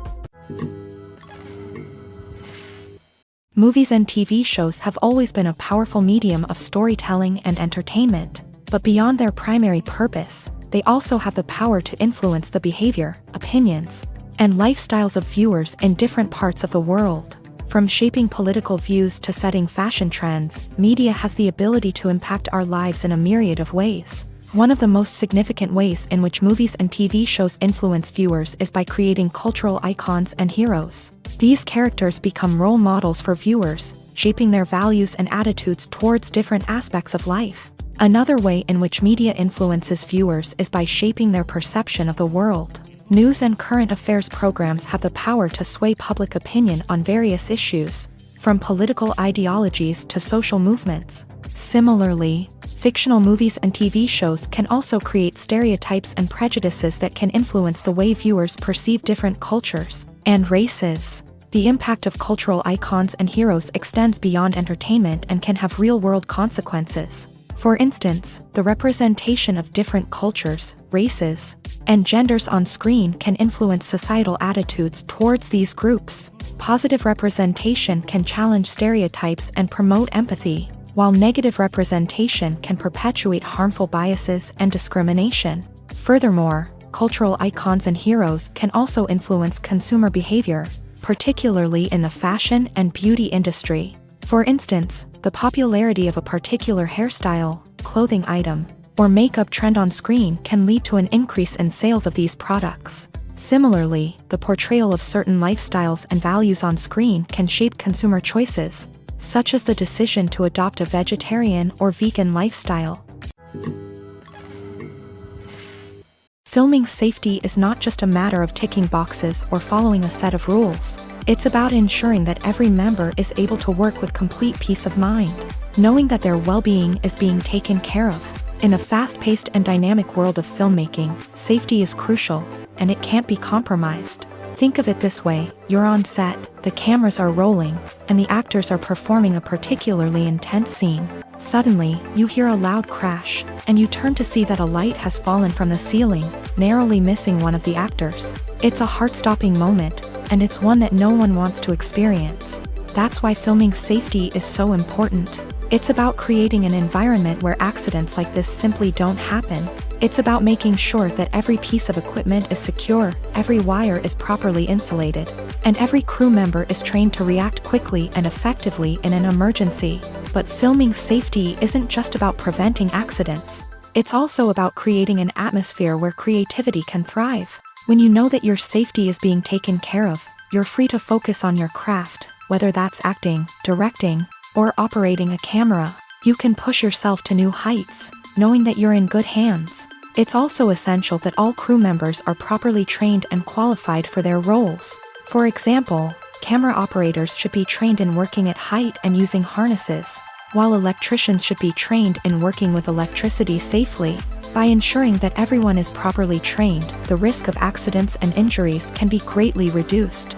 Movies and TV shows have always been a powerful medium of storytelling and entertainment, but beyond their primary purpose, they also have the power to influence the behavior, opinions, and lifestyles of viewers in different parts of the world. From shaping political views to setting fashion trends, media has the ability to impact our lives in a myriad of ways. One of the most significant ways in which movies and TV shows influence viewers is by creating cultural icons and heroes. These characters become role models for viewers, shaping their values and attitudes towards different aspects of life. Another way in which media influences viewers is by shaping their perception of the world. News and current affairs programs have the power to sway public opinion on various issues, from political ideologies to social movements. Similarly, fictional movies and TV shows can also create stereotypes and prejudices that can influence the way viewers perceive different cultures and races. The impact of cultural icons and heroes extends beyond entertainment and can have real-world consequences. For instance, the representation of different cultures, races, and genders on screen can influence societal attitudes towards these groups. Positive representation can challenge stereotypes and promote empathy, while negative representation can perpetuate harmful biases and discrimination. Furthermore, cultural icons and heroes can also influence consumer behavior, particularly in the fashion and beauty industry. For instance, the popularity of a particular hairstyle, clothing item, or makeup trend on screen can lead to an increase in sales of these products. Similarly, the portrayal of certain lifestyles and values on screen can shape consumer choices, such as the decision to adopt a vegetarian or vegan lifestyle. Filming safety is not just a matter of ticking boxes or following a set of rules. It's about ensuring that every member is able to work with complete peace of mind, knowing that their well-being is being taken care of. In a fast-paced and dynamic world of filmmaking, safety is crucial, and it can't be compromised. Think of it this way: you're on set, the cameras are rolling, and the actors are performing a particularly intense scene. Suddenly, you hear a loud crash, and you turn to see that a light has fallen from the ceiling, narrowly missing one of the actors. It's a heart-stopping moment, and it's one that no one wants to experience. That's why filming safety is so important. It's about creating an environment where accidents like this simply don't happen. It's about making sure that every piece of equipment is secure, every wire is properly insulated, and every crew member is trained to react quickly and effectively in an emergency. But filming safety isn't just about preventing accidents. It's also about creating an atmosphere where creativity can thrive. When you know that your safety is being taken care of, you're free to focus on your craft, whether that's acting, directing, or operating a camera. You can push yourself to new heights, knowing that you're in good hands. It's also essential that all crew members are properly trained and qualified for their roles. For example, camera operators should be trained in working at height and using harnesses, while electricians should be trained in working with electricity safely. By ensuring that everyone is properly trained, the risk of accidents and injuries can be greatly reduced.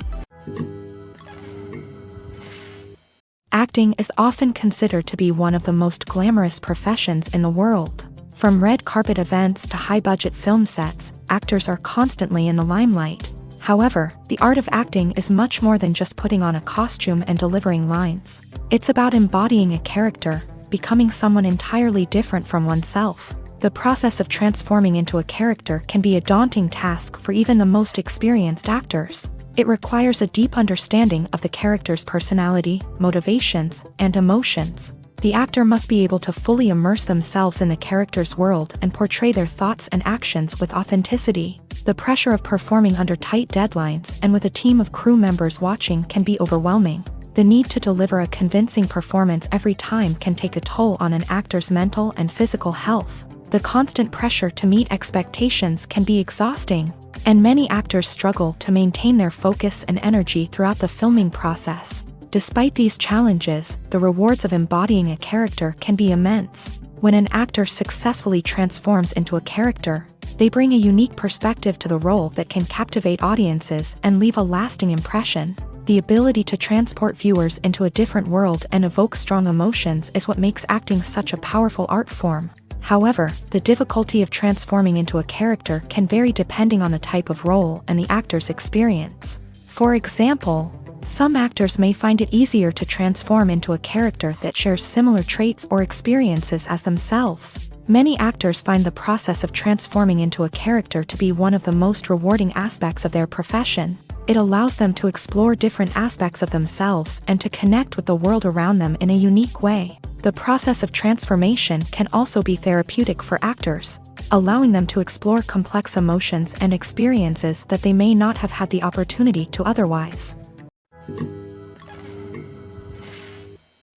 Acting is often considered to be one of the most glamorous professions in the world. From red carpet events to high-budget film sets, actors are constantly in the limelight. However, the art of acting is much more than just putting on a costume and delivering lines. It's about embodying a character, becoming someone entirely different from oneself. The process of transforming into a character can be a daunting task for even the most experienced actors. It requires a deep understanding of the character's personality, motivations, and emotions. The actor must be able to fully immerse themselves in the character's world and portray their thoughts and actions with authenticity. The pressure of performing under tight deadlines and with a team of crew members watching can be overwhelming. The need to deliver a convincing performance every time can take a toll on an actor's mental and physical health. The constant pressure to meet expectations can be exhausting, and many actors struggle to maintain their focus and energy throughout the filming process. Despite these challenges, the rewards of embodying a character can be immense. When an actor successfully transforms into a character, they bring a unique perspective to the role that can captivate audiences and leave a lasting impression. The ability to transport viewers into a different world and evoke strong emotions is what makes acting such a powerful art form. However, the difficulty of transforming into a character can vary depending on the type of role and the actor's experience. For example, some actors may find it easier to transform into a character that shares similar traits or experiences as themselves. Many actors find the process of transforming into a character to be one of the most rewarding aspects of their profession. It allows them to explore different aspects of themselves and to connect with the world around them in a unique way. The process of transformation can also be therapeutic for actors, allowing them to explore complex emotions and experiences that they may not have had the opportunity to otherwise.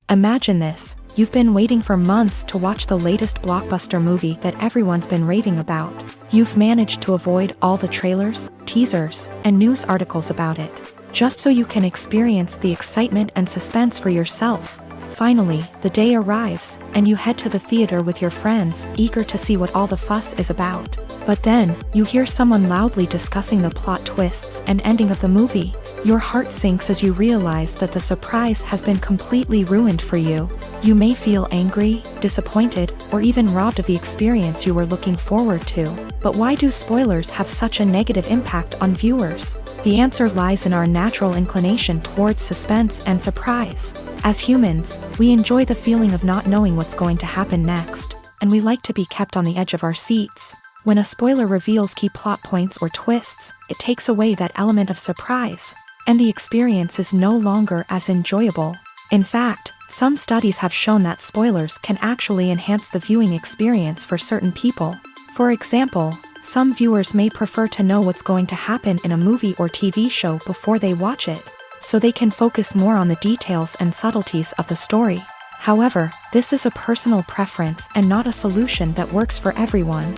Imagine this, you've been waiting for months to watch the latest blockbuster movie that everyone's been raving about. You've managed to avoid all the trailers, teasers, and news articles about it, just so you can experience the excitement and suspense for yourself. Finally, the day arrives, and you head to the theater with your friends, eager to see what all the fuss is about. But then, you hear someone loudly discussing the plot twists and ending of the movie. Your heart sinks as you realize that the surprise has been completely ruined for you. You may feel angry, disappointed, or even robbed of the experience you were looking forward to. But why do spoilers have such a negative impact on viewers? The answer lies in our natural inclination towards suspense and surprise. As humans, we enjoy the feeling of not knowing what's going to happen next, and we like to be kept on the edge of our seats. When a spoiler reveals key plot points or twists, it takes away that element of surprise, and the experience is no longer as enjoyable. In fact, some studies have shown that spoilers can actually enhance the viewing experience for certain people. For example, some viewers may prefer to know what's going to happen in a movie or TV show before they watch it, so they can focus more on the details and subtleties of the story. However, this is a personal preference and not a solution that works for everyone.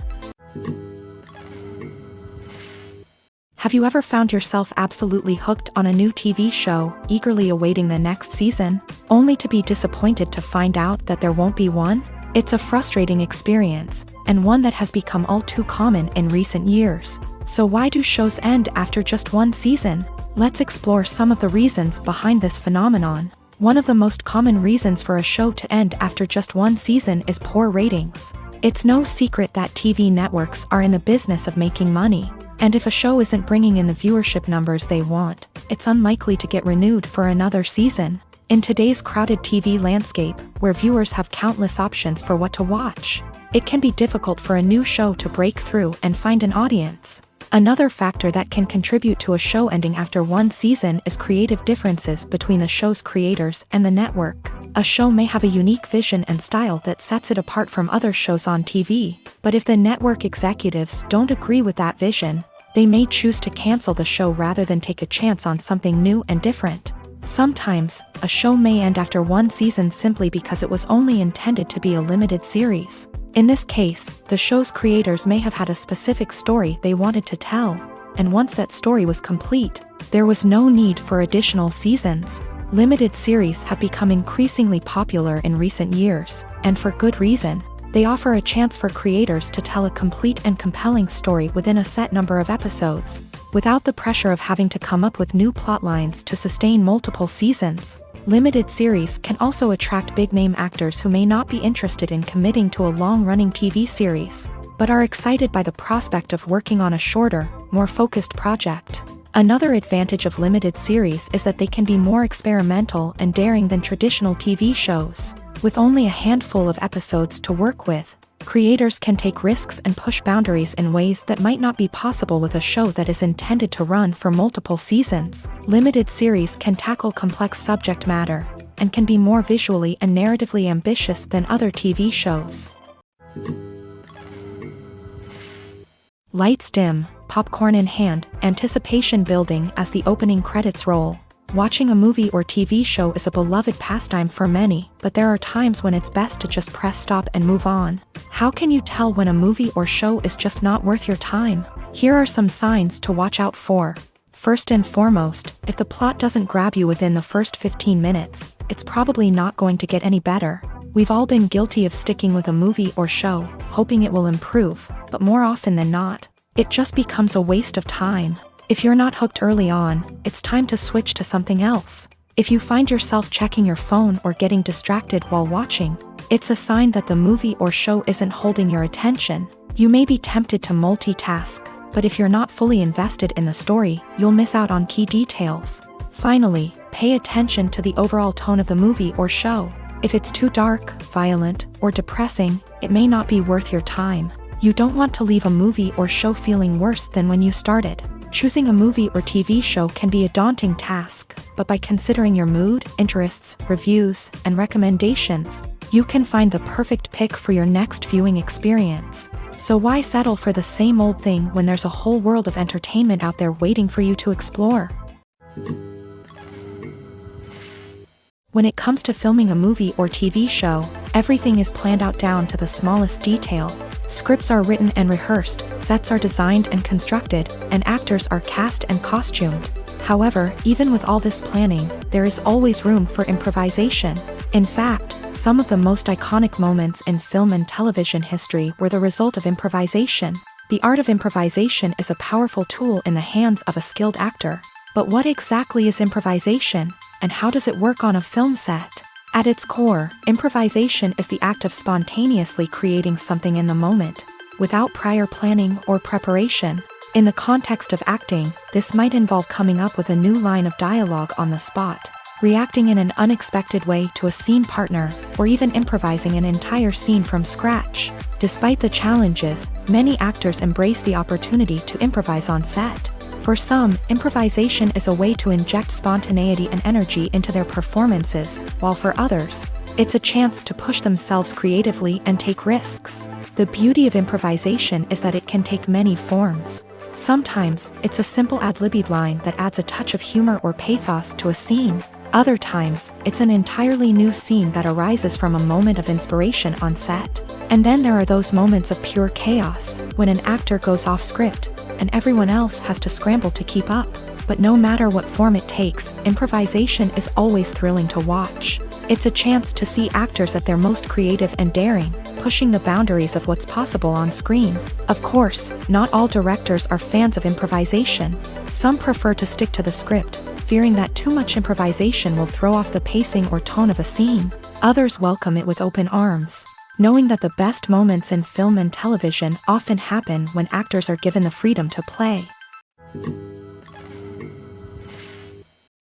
Have you ever found yourself absolutely hooked on a new TV show, eagerly awaiting the next season, only to be disappointed to find out that there won't be one? It's a frustrating experience, and one that has become all too common in recent years. So why do shows end after just one season? Let's explore some of the reasons behind this phenomenon. One of the most common reasons for a show to end after just one season is poor ratings. It's no secret that TV networks are in the business of making money. And if a show isn't bringing in the viewership numbers they want, it's unlikely to get renewed for another season. In today's crowded TV landscape, where viewers have countless options for what to watch, it can be difficult for a new show to break through and find an audience. Another factor that can contribute to a show ending after one season is creative differences between the show's creators and the network. A show may have a unique vision and style that sets it apart from other shows on TV, but if the network executives don't agree with that vision, they may choose to cancel the show rather than take a chance on something new and different. Sometimes, a show may end after one season simply because it was only intended to be a limited series. In this case, the show's creators may have had a specific story they wanted to tell, and once that story was complete, there was no need for additional seasons. Limited series have become increasingly popular in recent years, and for good reason. They offer a chance for creators to tell a complete and compelling story within a set number of episodes, without the pressure of having to come up with new plotlines to sustain multiple seasons. Limited series can also attract big-name actors who may not be interested in committing to a long-running TV series, but are excited by the prospect of working on a shorter, more focused project. Another advantage of limited series is that they can be more experimental and daring than traditional TV shows. With only a handful of episodes to work with, creators can take risks and push boundaries in ways that might not be possible with a show that is intended to run for multiple seasons. Limited series can tackle complex subject matter, and can be more visually and narratively ambitious than other TV shows. Lights dim, popcorn in hand, anticipation building as the opening credits roll. Watching a movie or TV show is a beloved pastime for many, but there are times when it's best to just press stop and move on. How can you tell when a movie or show is just not worth your time? Here are some signs to watch out for. First and foremost, if the plot doesn't grab you within the first 15 minutes, it's probably not going to get any better. We've all been guilty of sticking with a movie or show, hoping it will improve, but more often than not, it just becomes a waste of time. If you're not hooked early on, it's time to switch to something else. If you find yourself checking your phone or getting distracted while watching, it's a sign that the movie or show isn't holding your attention. You may be tempted to multitask, but if you're not fully invested in the story, you'll miss out on key details. Finally, pay attention to the overall tone of the movie or show. If it's too dark, violent, or depressing, it may not be worth your time. You don't want to leave a movie or show feeling worse than when you started. Choosing a movie or TV show can be a daunting task, but by considering your mood, interests, reviews, and recommendations, you can find the perfect pick for your next viewing experience. So why settle for the same old thing when there's a whole world of entertainment out there waiting for you to explore? When it comes to filming a movie or TV show, everything is planned out down to the smallest detail. Scripts are written and rehearsed, sets are designed and constructed, and actors are cast and costumed. However, even with all this planning, there is always room for improvisation. In fact, some of the most iconic moments in film and television history were the result of improvisation. The art of improvisation is a powerful tool in the hands of a skilled actor. But what exactly is improvisation, and how does it work on a film set? At its core, improvisation is the act of spontaneously creating something in the moment, without prior planning or preparation. In the context of acting, this might involve coming up with a new line of dialogue on the spot, reacting in an unexpected way to a scene partner, or even improvising an entire scene from scratch. Despite the challenges, many actors embrace the opportunity to improvise on set. For some, improvisation is a way to inject spontaneity and energy into their performances, while for others, it's a chance to push themselves creatively and take risks. The beauty of improvisation is that it can take many forms. Sometimes, it's a simple ad-libbed line that adds a touch of humor or pathos to a scene. Other times, it's an entirely new scene that arises from a moment of inspiration on set. And then there are those moments of pure chaos, when an actor goes off script, and everyone else has to scramble to keep up. But no matter what form it takes, improvisation is always thrilling to watch. It's a chance to see actors at their most creative and daring, pushing the boundaries of what's possible on screen. Of course, not all directors are fans of improvisation. Some prefer to stick to the script, fearing that too much improvisation will throw off the pacing or tone of a scene. Others welcome it with open arms, knowing that the best moments in film and television often happen when actors are given the freedom to play.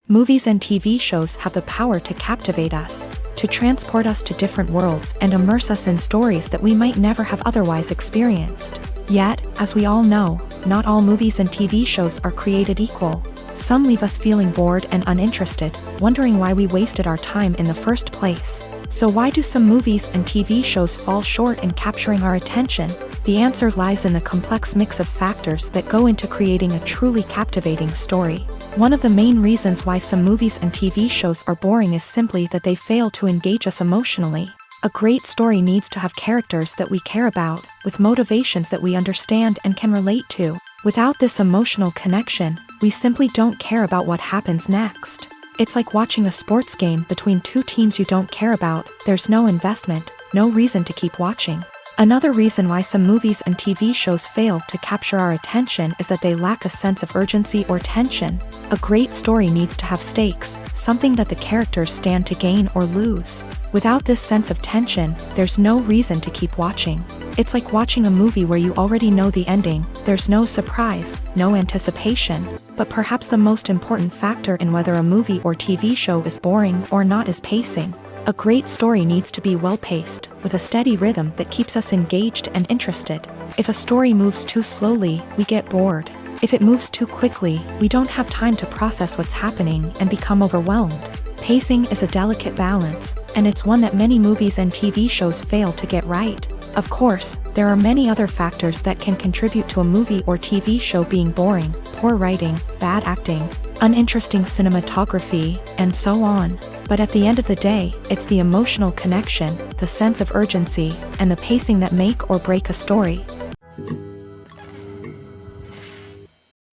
Movies and TV shows have the power to captivate us, to transport us to different worlds and immerse us in stories that we might never have otherwise experienced. Yet, as we all know, not all movies and TV shows are created equal. Some leave us feeling bored and uninterested, wondering why we wasted our time in the first place. So why do some movies and TV shows fall short in capturing our attention? The answer lies in the complex mix of factors that go into creating a truly captivating story. One of the main reasons why some movies and TV shows are boring is simply that they fail to engage us emotionally. A great story needs to have characters that we care about, with motivations that we understand and can relate to. Without this emotional connection, we simply don't care about what happens next. It's like watching a sports game between two teams you don't care about. There's no investment, no reason to keep watching. Another reason why some movies and TV shows fail to capture our attention is that they lack a sense of urgency or tension. A great story needs to have stakes, something that the characters stand to gain or lose. Without this sense of tension, there's no reason to keep watching. It's like watching a movie where you already know the ending. There's no surprise, no anticipation. But perhaps the most important factor in whether a movie or TV show is boring or not is pacing. A great story needs to be well-paced, with a steady rhythm that keeps us engaged and interested. If a story moves too slowly, we get bored. If it moves too quickly, we don't have time to process what's happening and become overwhelmed. Pacing is a delicate balance, and it's one that many movies and TV shows fail to get right. Of course, there are many other factors that can contribute to a movie or TV show being boring: poor writing, bad acting, uninteresting cinematography, and so on. But at the end of the day, it's the emotional connection, the sense of urgency, and the pacing that make or break a story.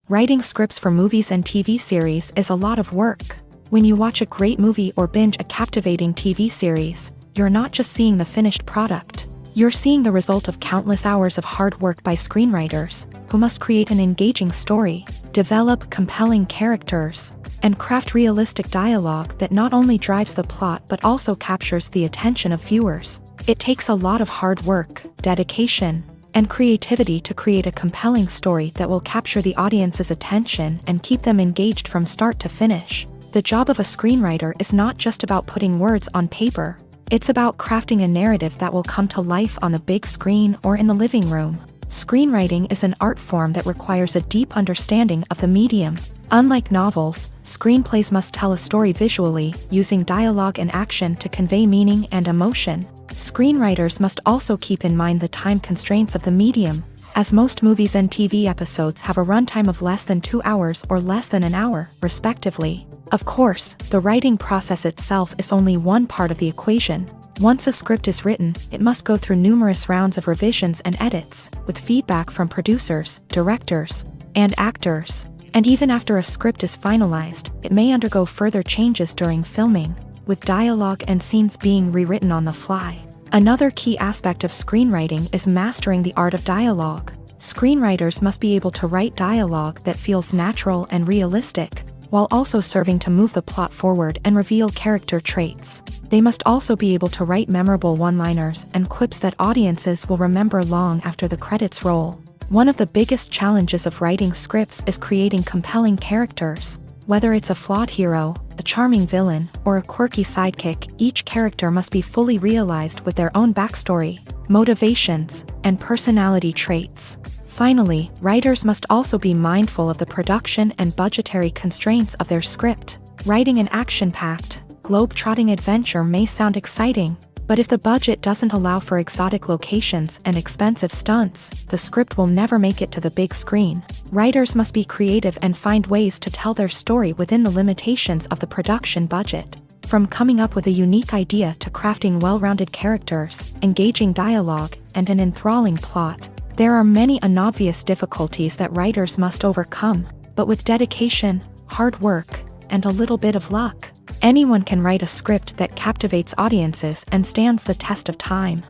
Writing scripts for movies and TV series is a lot of work. When you watch a great movie or binge a captivating TV series, you're not just seeing the finished product. You're seeing the result of countless hours of hard work by screenwriters, who must create an engaging story, develop compelling characters, and craft realistic dialogue that not only drives the plot but also captures the attention of viewers. It takes a lot of hard work, dedication, and creativity to create a compelling story that will capture the audience's attention and keep them engaged from start to finish. The job of a screenwriter is not just about putting words on paper. It's about crafting a narrative that will come to life on the big screen or in the living room. Screenwriting is an art form that requires a deep understanding of the medium. Unlike novels, screenplays must tell a story visually, using dialogue and action to convey meaning and emotion. Screenwriters must also keep in mind the time constraints of the medium, as most movies and TV episodes have a runtime of less than 2 hours or less than an hour, respectively. Of course, the writing process itself is only one part of the equation. Once a script is written, it must go through numerous rounds of revisions and edits, with feedback from producers, directors, and actors. And even after a script is finalized, it may undergo further changes during filming, with dialogue and scenes being rewritten on the fly. Another key aspect of screenwriting is mastering the art of dialogue. Screenwriters must be able to write dialogue that feels natural and realistic, while also serving to move the plot forward and reveal character traits. They must also be able to write memorable one-liners and quips that audiences will remember long after the credits roll. One of the biggest challenges of writing scripts is creating compelling characters. Whether it's a flawed hero, a charming villain, or a quirky sidekick, each character must be fully realized with their own backstory, motivations, and personality traits. Finally, writers must also be mindful of the production and budgetary constraints of their script. Writing an action-packed, globe-trotting adventure may sound exciting, but if the budget doesn't allow for exotic locations and expensive stunts, the script will never make it to the big screen. Writers must be creative and find ways to tell their story within the limitations of the production budget. From coming up with a unique idea to crafting well-rounded characters, engaging dialogue, and an enthralling plot, there are many unobvious difficulties that writers must overcome, but with dedication, hard work, and a little bit of luck, anyone can write a script that captivates audiences and stands the test of time.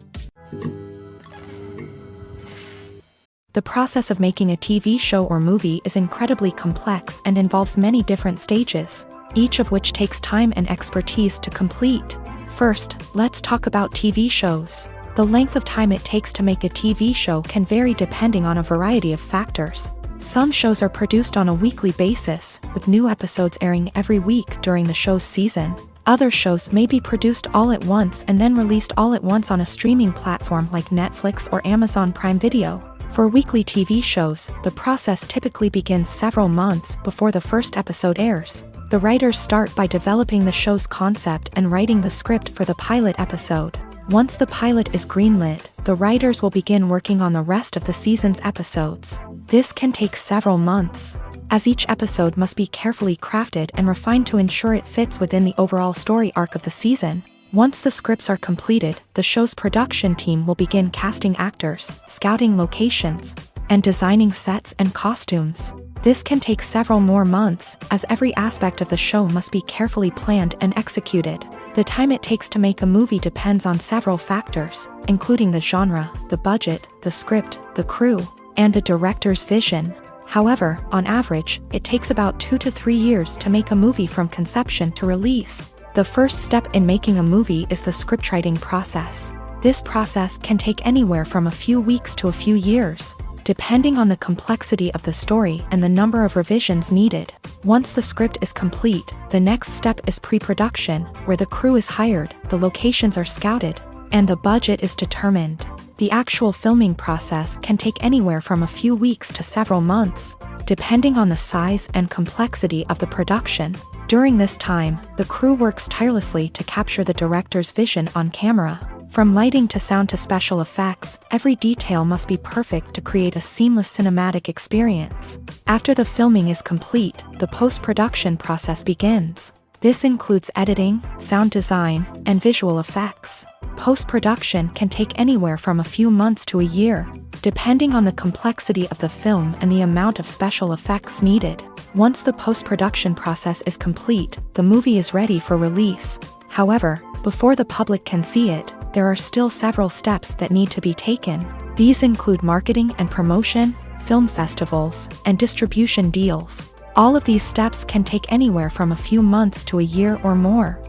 The process of making a TV show or movie is incredibly complex and involves many different stages, each of which takes time and expertise to complete. First, let's talk about TV shows. The length of time it takes to make a TV show can vary depending on a variety of factors. Some shows are produced on a weekly basis, with new episodes airing every week during the show's season. Other shows may be produced all at once and then released all at once on a streaming platform like Netflix or Amazon Prime Video. For weekly TV shows, the process typically begins several months before the first episode airs. The writers start by developing the show's concept and writing the script for the pilot episode. Once the pilot is greenlit, the writers will begin working on the rest of the season's episodes. This can take several months, as each episode must be carefully crafted and refined to ensure it fits within the overall story arc of the season. Once the scripts are completed, the show's production team will begin casting actors, scouting locations, and designing sets and costumes. This can take several more months, as every aspect of the show must be carefully planned and executed. The time it takes to make a movie depends on several factors, including the genre, the budget, the script, the crew, and the director's vision. However, on average, it takes about 2 to 3 years to make a movie from conception to release. The first step in making a movie is the scriptwriting process. This process can take anywhere from a few weeks to a few years, depending on the complexity of the story and the number of revisions needed. Once the script is complete, the next step is pre-production, where the crew is hired, the locations are scouted, and the budget is determined. The actual filming process can take anywhere from a few weeks to several months, depending on the size and complexity of the production. During this time, the crew works tirelessly to capture the director's vision on camera. From lighting to sound to special effects, every detail must be perfect to create a seamless cinematic experience. After the filming is complete, the post-production process begins. This includes editing, sound design, and visual effects. Post-production can take anywhere from a few months to a year, depending on the complexity of the film and the amount of special effects needed. Once the post-production process is complete, the movie is ready for release. However, before the public can see it, there are still several steps that need to be taken. These include marketing and promotion, film festivals, and distribution deals. All of these steps can take anywhere from a few months to a year or more.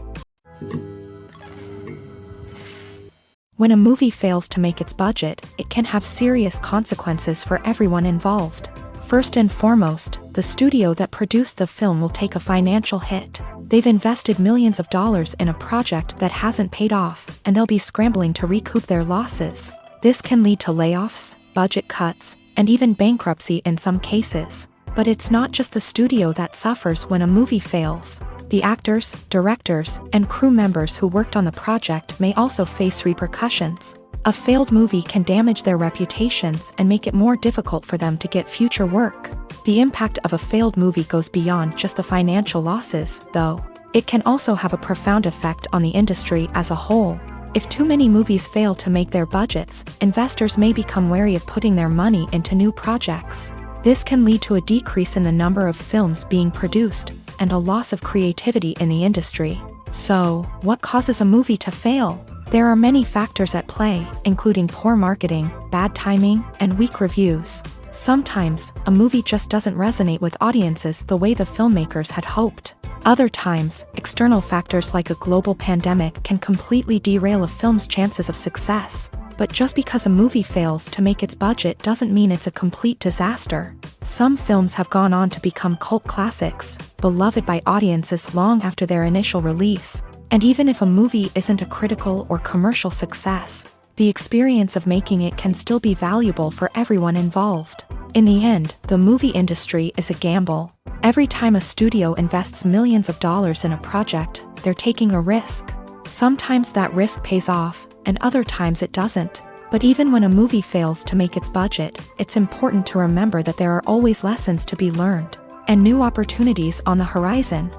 When a movie fails to make its budget, it can have serious consequences for everyone involved. First and foremost, the studio that produced the film will take a financial hit. They've invested millions of dollars in a project that hasn't paid off, and they'll be scrambling to recoup their losses. This can lead to layoffs, budget cuts, and even bankruptcy in some cases. But it's not just the studio that suffers when a movie fails. The actors, directors, and crew members who worked on the project may also face repercussions. A failed movie can damage their reputations and make it more difficult for them to get future work. The impact of a failed movie goes beyond just the financial losses, though. It can also have a profound effect on the industry as a whole. If too many movies fail to make their budgets, investors may become wary of putting their money into new projects. This can lead to a decrease in the number of films being produced, and a loss of creativity in the industry. So, what causes a movie to fail? There are many factors at play, including poor marketing, bad timing, and weak reviews. Sometimes, a movie just doesn't resonate with audiences the way the filmmakers had hoped. Other times, external factors like a global pandemic can completely derail a film's chances of success. But just because a movie fails to make its budget doesn't mean it's a complete disaster. Some films have gone on to become cult classics, beloved by audiences long after their initial release. And even if a movie isn't a critical or commercial success, the experience of making it can still be valuable for everyone involved. In the end, the movie industry is a gamble. Every time a studio invests millions of dollars in a project, they're taking a risk. Sometimes that risk pays off, and other times it doesn't. But even when a movie fails to make its budget, it's important to remember that there are always lessons to be learned, and new opportunities on the horizon.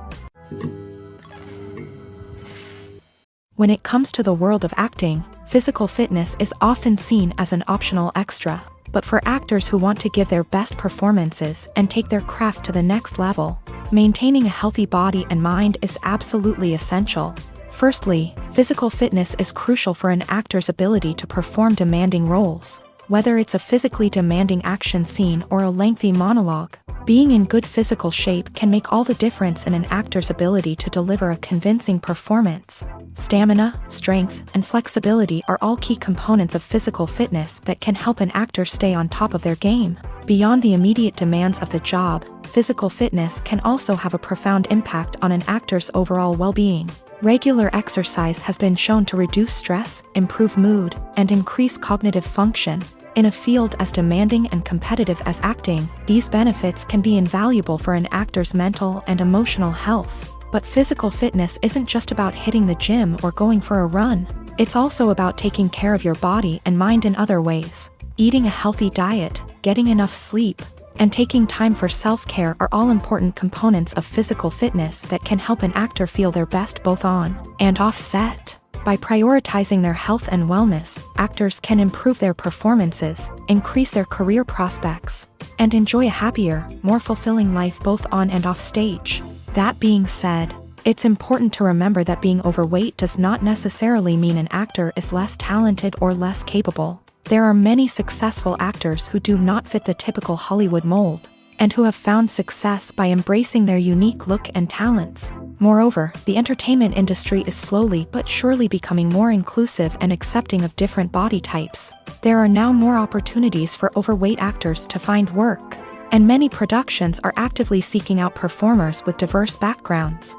When it comes to the world of acting, physical fitness is often seen as an optional extra. But for actors who want to give their best performances and take their craft to the next level, maintaining a healthy body and mind is absolutely essential. Firstly, physical fitness is crucial for an actor's ability to perform demanding roles. Whether it's a physically demanding action scene or a lengthy monologue, being in good physical shape can make all the difference in an actor's ability to deliver a convincing performance. Stamina, strength, and flexibility are all key components of physical fitness that can help an actor stay on top of their game. Beyond the immediate demands of the job, physical fitness can also have a profound impact on an actor's overall well-being. Regular exercise has been shown to reduce stress, improve mood, and increase cognitive function. In a field as demanding and competitive as acting, these benefits can be invaluable for an actor's mental and emotional health. But physical fitness isn't just about hitting the gym or going for a run. It's also about taking care of your body and mind in other ways. Eating a healthy diet, getting enough sleep, and taking time for self-care are all important components of physical fitness that can help an actor feel their best both on and off set. By prioritizing their health and wellness, actors can improve their performances, increase their career prospects, and enjoy a happier, more fulfilling life both on and off stage. That being said, it's important to remember that being overweight does not necessarily mean an actor is less talented or less capable. There are many successful actors who do not fit the typical Hollywood mold, and who have found success by embracing their unique look and talents. Moreover, the entertainment industry is slowly but surely becoming more inclusive and accepting of different body types. There are now more opportunities for overweight actors to find work, and many productions are actively seeking out performers with diverse backgrounds.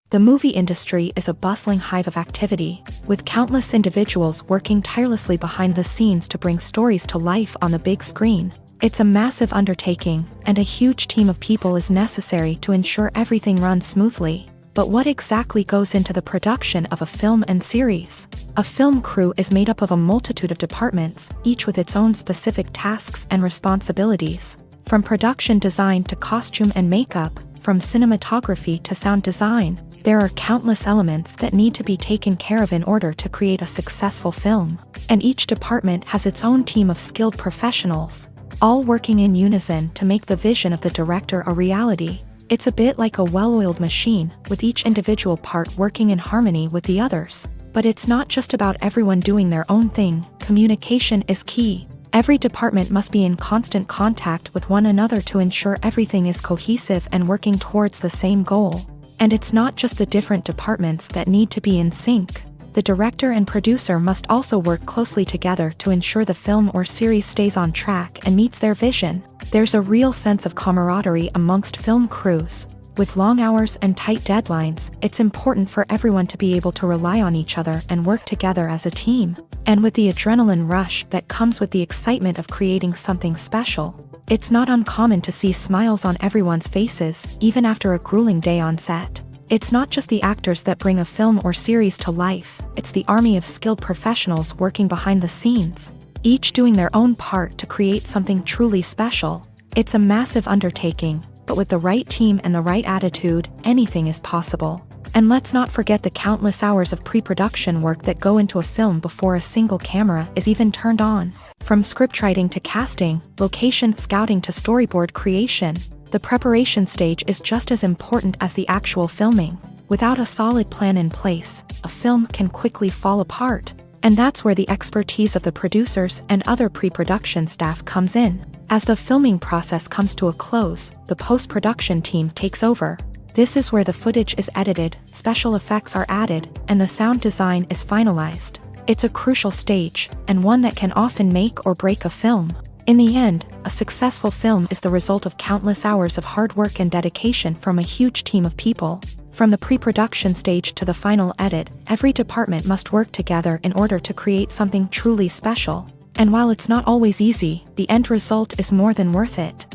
The movie industry is a bustling hive of activity, with countless individuals working tirelessly behind the scenes to bring stories to life on the big screen. It's a massive undertaking, and a huge team of people is necessary to ensure everything runs smoothly. But what exactly goes into the production of a film and series? A film crew is made up of a multitude of departments, each with its own specific tasks and responsibilities. From production design to costume and makeup, from cinematography to sound design, there are countless elements that need to be taken care of in order to create a successful film. And each department has its own team of skilled professionals, all working in unison to make the vision of the director a reality. It's a bit like a well-oiled machine, with each individual part working in harmony with the others. But it's not just about everyone doing their own thing. Communication is key. Every department must be in constant contact with one another to ensure everything is cohesive and working towards the same goal. And it's not just the different departments that need to be in sync. The director and producer must also work closely together to ensure the film or series stays on track and meets their vision. There's a real sense of camaraderie amongst film crews. With long hours and tight deadlines, it's important for everyone to be able to rely on each other and work together as a team. And with the adrenaline rush that comes with the excitement of creating something special, it's not uncommon to see smiles on everyone's faces, even after a grueling day on set. It's not just the actors that bring a film or series to life, it's the army of skilled professionals working behind the scenes. each doing their own part to create something truly special. It's a massive undertaking, but with the right team and the right attitude, anything is possible. And let's not forget the countless hours of pre-production work that go into a film before a single camera is even turned on. From scriptwriting to casting, location scouting to storyboard creation, the preparation stage is just as important as the actual filming. Without a solid plan in place, a film can quickly fall apart. And that's where the expertise of the producers and other pre-production staff comes in. As the filming process comes to a close, the post-production team takes over. This is where the footage is edited, special effects are added, and the sound design is finalized. It's a crucial stage, and one that can often make or break a film. In the end, a successful film is the result of countless hours of hard work and dedication from a huge team of people. From the pre-production stage to the final edit, every department must work together in order to create something truly special. And while it's not always easy, the end result is more than worth it.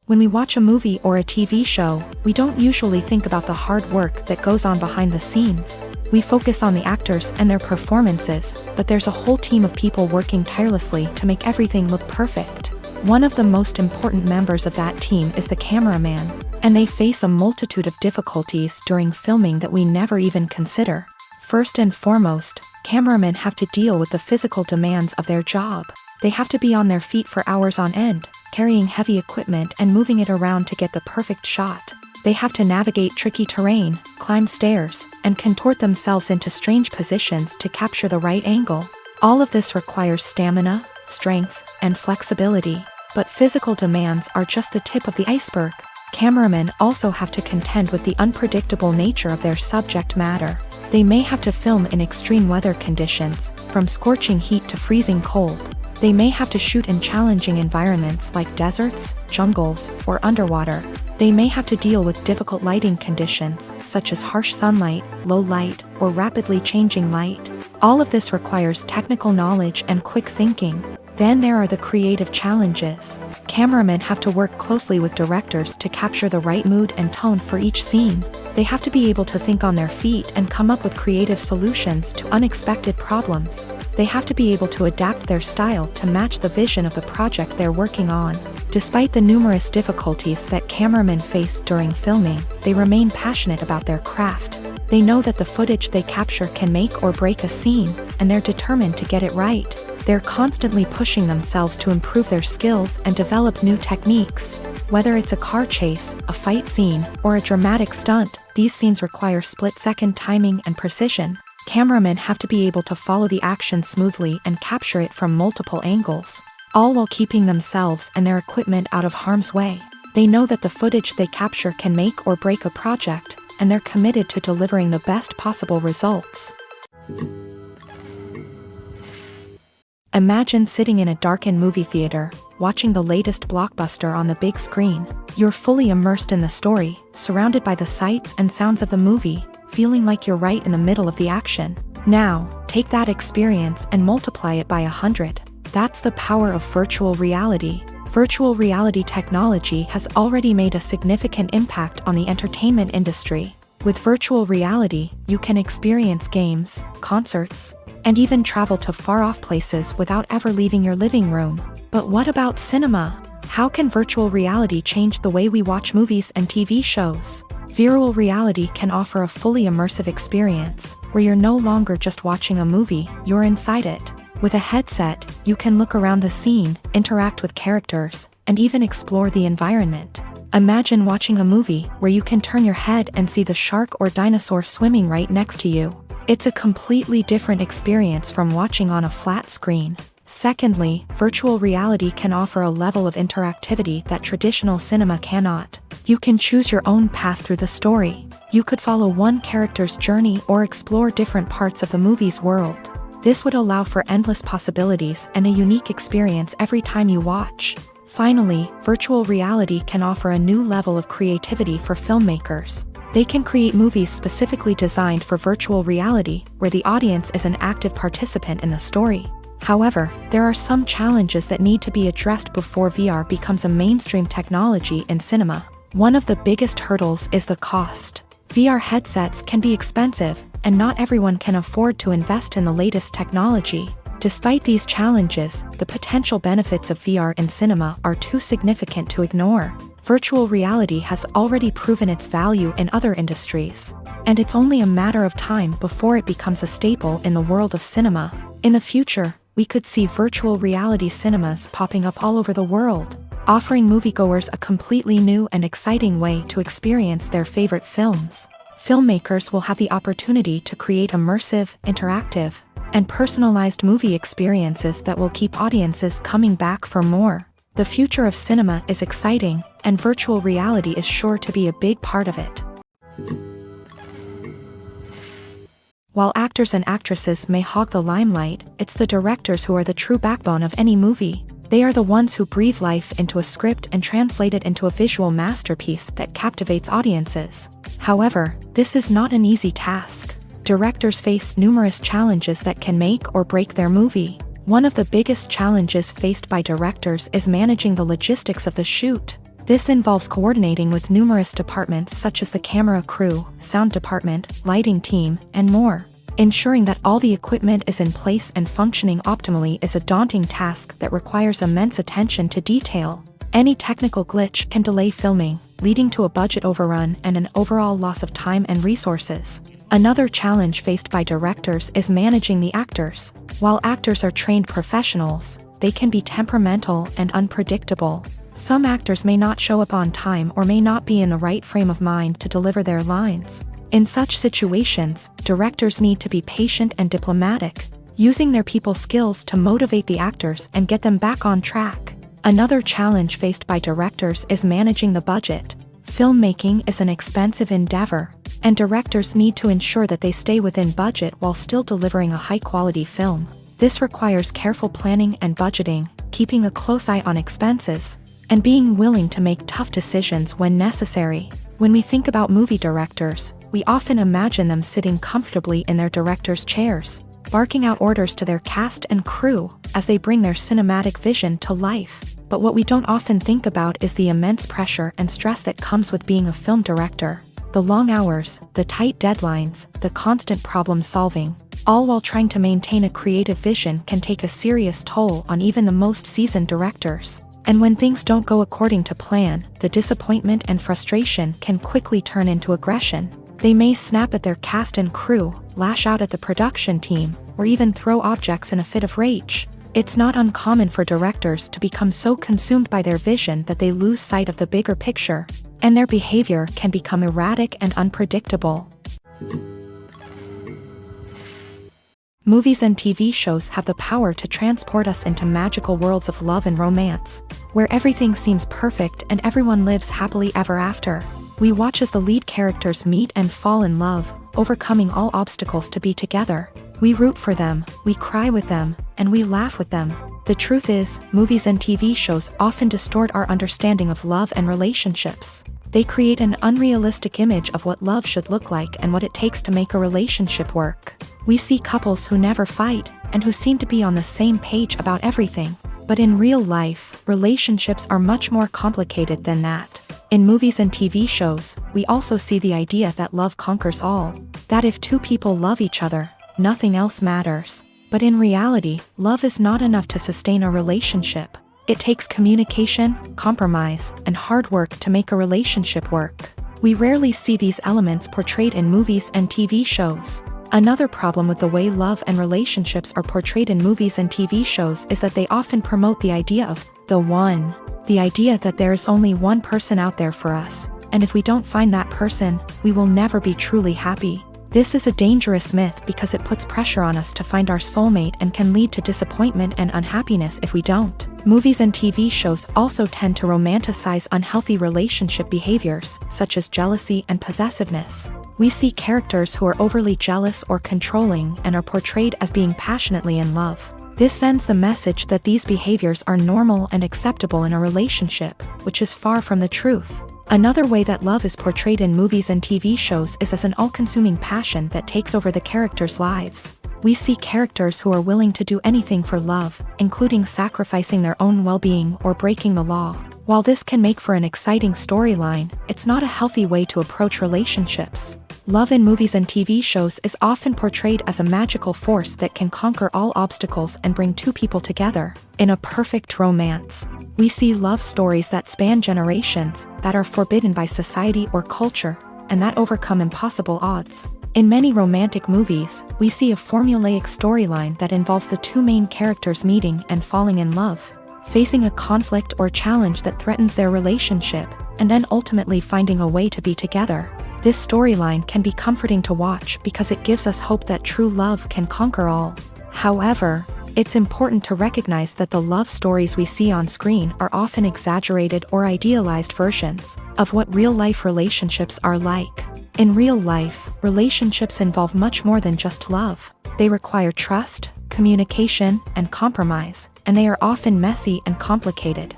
When we watch a movie or a TV show, we don't usually think about the hard work that goes on behind the scenes. We focus on the actors and their performances, but there's a whole team of people working tirelessly to make everything look perfect. One of the most important members of that team is the cameraman, and they face a multitude of difficulties during filming that we never even consider. First and foremost, cameramen have to deal with the physical demands of their job. They have to be on their feet for hours on end, carrying heavy equipment and moving it around to get the perfect shot. They have to navigate tricky terrain, climb stairs, and contort themselves into strange positions to capture the right angle. All of this requires stamina, strength, and flexibility. But physical demands are just the tip of the iceberg. Cameramen also have to contend with the unpredictable nature of their subject matter. They may have to film in extreme weather conditions, from scorching heat to freezing cold. They may have to shoot in challenging environments like deserts, jungles, or underwater. They may have to deal with difficult lighting conditions, such as harsh sunlight, low light, or rapidly changing light. All of this requires technical knowledge and quick thinking. Then there are the creative challenges. Cameramen have to work closely with directors to capture the right mood and tone for each scene. They have to be able to think on their feet and come up with creative solutions to unexpected problems. They have to be able to adapt their style to match the vision of the project they're working on. Despite the numerous difficulties that cameramen face during filming, they remain passionate about their craft. They know that the footage they capture can make or break a scene, and they're determined to get it right. They're constantly pushing themselves to improve their skills and develop new techniques. Whether it's a car chase, a fight scene, or a dramatic stunt, these scenes require split-second timing and precision. Cameramen have to be able to follow the action smoothly and capture it from multiple angles, all while keeping themselves and their equipment out of harm's way. They know that the footage they capture can make or break a project, and they're committed to delivering the best possible results. Imagine sitting in a darkened movie theater, watching the latest blockbuster on the big screen. You're fully immersed in the story, surrounded by the sights and sounds of the movie, feeling like you're right in the middle of the action. Now, take that experience and multiply it by 100. That's the power of virtual reality. Virtual reality technology has already made a significant impact on the entertainment industry. With virtual reality, you can experience games, concerts, and even travel to far-off places without ever leaving your living room. But what about cinema? How can virtual reality change the way we watch movies and TV shows? Virtual reality can offer a fully immersive experience, where you're no longer just watching a movie, you're inside it. With a headset, you can look around the scene, interact with characters, and even explore the environment. Imagine watching a movie where you can turn your head and see the shark or dinosaur swimming right next to you. It's a completely different experience from watching on a flat screen. Secondly, virtual reality can offer a level of interactivity that traditional cinema cannot. You can choose your own path through the story. You could follow one character's journey or explore different parts of the movie's world. This would allow for endless possibilities and a unique experience every time you watch. Finally, virtual reality can offer a new level of creativity for filmmakers. They can create movies specifically designed for virtual reality, where the audience is an active participant in the story. However, there are some challenges that need to be addressed before VR becomes a mainstream technology in cinema. One of the biggest hurdles is the cost. VR headsets can be expensive, and not everyone can afford to invest in the latest technology. Despite these challenges, the potential benefits of VR in cinema are too significant to ignore. Virtual reality has already proven its value in other industries, and it's only a matter of time before it becomes a staple in the world of cinema. In the future, we could see virtual reality cinemas popping up all over the world, offering moviegoers a completely new and exciting way to experience their favorite films. Filmmakers will have the opportunity to create immersive, interactive, and personalized movie experiences that will keep audiences coming back for more. The future of cinema is exciting, and virtual reality is sure to be a big part of it. While actors and actresses may hog the limelight, it's the directors who are the true backbone of any movie. They are the ones who breathe life into a script and translate it into a visual masterpiece that captivates audiences. However, this is not an easy task. Directors face numerous challenges that can make or break their movie. One of the biggest challenges faced by directors is managing the logistics of the shoot. This involves coordinating with numerous departments such as the camera crew, sound department, lighting team, and more. Ensuring that all the equipment is in place and functioning optimally is a daunting task that requires immense attention to detail. Any technical glitch can delay filming, leading to a budget overrun and an overall loss of time and resources. Another challenge faced by directors is managing the actors. While actors are trained professionals, they can be temperamental and unpredictable. Some actors may not show up on time or may not be in the right frame of mind to deliver their lines. In such situations, directors need to be patient and diplomatic, using their people skills to motivate the actors and get them back on track. Another challenge faced by directors is managing the budget. Filmmaking is an expensive endeavor, and directors need to ensure that they stay within budget while still delivering a high-quality film. This requires careful planning and budgeting, keeping a close eye on expenses, and being willing to make tough decisions when necessary. When we think about movie directors, we often imagine them sitting comfortably in their director's chairs, barking out orders to their cast and crew as they bring their cinematic vision to life. But what we don't often think about is the immense pressure and stress that comes with being a film director. The long hours, the tight deadlines, the constant problem solving, all while trying to maintain a creative vision can take a serious toll on even the most seasoned directors. And when things don't go according to plan, the disappointment and frustration can quickly turn into aggression. They may snap at their cast and crew, lash out at the production team, or even throw objects in a fit of rage. It's not uncommon for directors to become so consumed by their vision that they lose sight of the bigger picture, and their behavior can become erratic and unpredictable. Movies and TV shows have the power to transport us into magical worlds of love and romance, where everything seems perfect and everyone lives happily ever after. We watch as the lead characters meet and fall in love, overcoming all obstacles to be together. We root for them, we cry with them, and we laugh with them. The truth is, movies and TV shows often distort our understanding of love and relationships. They create an unrealistic image of what love should look like and what it takes to make a relationship work. We see couples who never fight, and who seem to be on the same page about everything. But in real life, relationships are much more complicated than that. In movies and TV shows, we also see the idea that love conquers all. That if two people love each other, nothing else matters. But in reality, love is not enough to sustain a relationship. It takes communication, compromise, and hard work to make a relationship work. We rarely see these elements portrayed in movies and TV shows. Another problem with the way love and relationships are portrayed in movies and TV shows is that they often promote the idea of the one. The idea that there is only one person out there for us, and if we don't find that person, we will never be truly happy. This is a dangerous myth because it puts pressure on us to find our soulmate and can lead to disappointment and unhappiness if we don't. Movies and TV shows also tend to romanticize unhealthy relationship behaviors, such as jealousy and possessiveness. We see characters who are overly jealous or controlling and are portrayed as being passionately in love. This sends the message that these behaviors are normal and acceptable in a relationship, which is far from the truth. Another way that love is portrayed in movies and TV shows is as an all-consuming passion that takes over the characters' lives. We see characters who are willing to do anything for love, including sacrificing their own well-being or breaking the law. While this can make for an exciting storyline, it's not a healthy way to approach relationships. Love in movies and TV shows is often portrayed as a magical force that can conquer all obstacles and bring two people together. In a perfect romance, we see love stories that span generations, that are forbidden by society or culture, and that overcome impossible odds. In many romantic movies, we see a formulaic storyline that involves the two main characters meeting and falling in love, facing a conflict or challenge that threatens their relationship, and then ultimately finding a way to be together. This storyline can be comforting to watch because it gives us hope that true love can conquer all. However, it's important to recognize that the love stories we see on screen are often exaggerated or idealized versions of what real-life relationships are like. In real life, relationships involve much more than just love. They require trust, communication, and compromise, and they are often messy and complicated.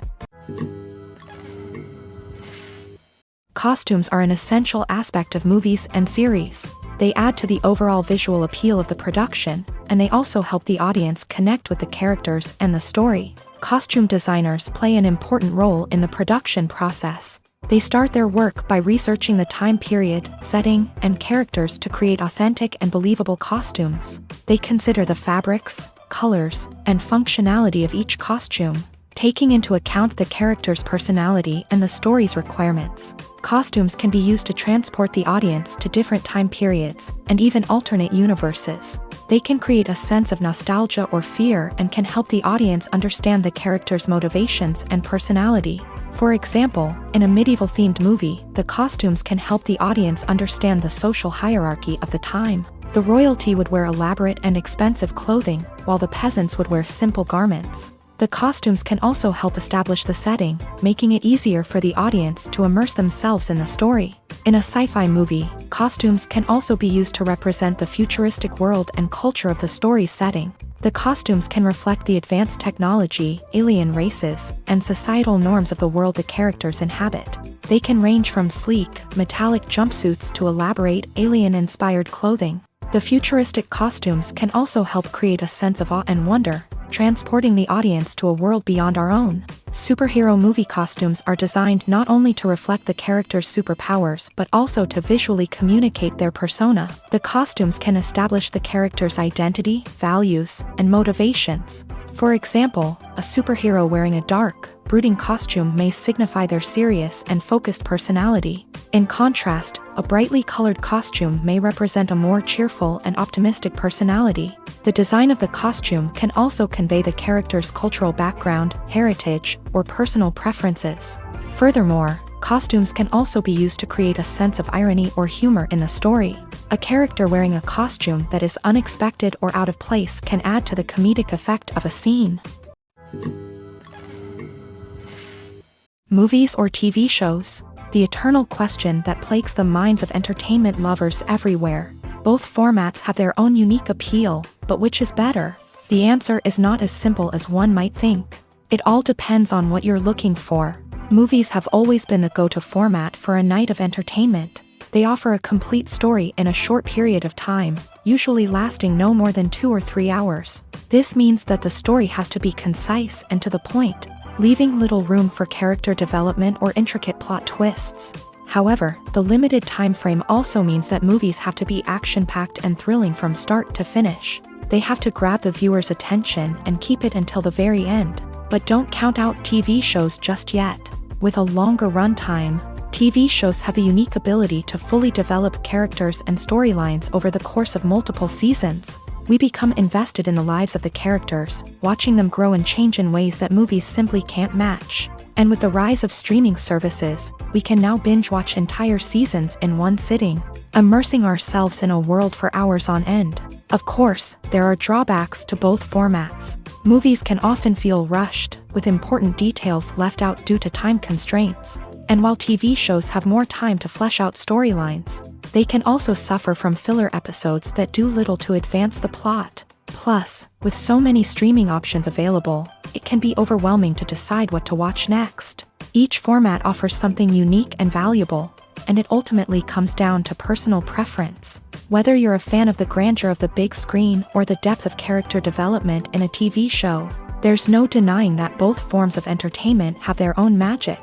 Costumes are an essential aspect of movies and series. They add to the overall visual appeal of the production, and they also help the audience connect with the characters and the story. Costume designers play an important role in the production process. They start their work by researching the time period, setting, and characters to create authentic and believable costumes. They consider the fabrics, colors, and functionality of each costume, taking into account the character's personality and the story's requirements. Costumes can be used to transport the audience to different time periods, and even alternate universes. They can create a sense of nostalgia or fear and can help the audience understand the character's motivations and personality. For example, in a medieval-themed movie, the costumes can help the audience understand the social hierarchy of the time. The royalty would wear elaborate and expensive clothing, while the peasants would wear simple garments. The costumes can also help establish the setting, making it easier for the audience to immerse themselves in the story. In a sci-fi movie, costumes can also be used to represent the futuristic world and culture of the story's setting. The costumes can reflect the advanced technology, alien races, and societal norms of the world the characters inhabit. They can range from sleek, metallic jumpsuits to elaborate, alien-inspired clothing. The futuristic costumes can also help create a sense of awe and wonder, transporting the audience to a world beyond our own. Superhero movie costumes are designed not only to reflect the character's superpowers but also to visually communicate their persona. The costumes can establish the character's identity, values, and motivations. For example, a superhero wearing a dark, brooding costume may signify their serious and focused personality. In contrast, a brightly colored costume may represent a more cheerful and optimistic personality. The design of the costume can also convey the character's cultural background, heritage, or personal preferences. Furthermore, costumes can also be used to create a sense of irony or humor in the story. A character wearing a costume that is unexpected or out of place can add to the comedic effect of a scene. Movies or TV shows? The eternal question that plagues the minds of entertainment lovers everywhere. Both formats have their own unique appeal, but which is better? The answer is not as simple as one might think. It all depends on what you're looking for. Movies have always been the go-to format for a night of entertainment. They offer a complete story in a short period of time, usually lasting no more than 2 or 3 hours. This means that the story has to be concise and to the point, leaving little room for character development or intricate plot twists. However, the limited time frame also means that movies have to be action-packed and thrilling from start to finish. They have to grab the viewer's attention and keep it until the very end. But don't count out TV shows just yet. With a longer runtime, TV shows have the unique ability to fully develop characters and storylines over the course of multiple seasons. We become invested in the lives of the characters, watching them grow and change in ways that movies simply can't match. And with the rise of streaming services, we can now binge-watch entire seasons in one sitting, immersing ourselves in a world for hours on end. Of course, there are drawbacks to both formats. Movies can often feel rushed, with important details left out due to time constraints. And while TV shows have more time to flesh out storylines, they can also suffer from filler episodes that do little to advance the plot. Plus, with so many streaming options available, it can be overwhelming to decide what to watch next. Each format offers something unique and valuable, and it ultimately comes down to personal preference. Whether you're a fan of the grandeur of the big screen or the depth of character development in a TV show, There's no denying that both forms of entertainment have their own magic.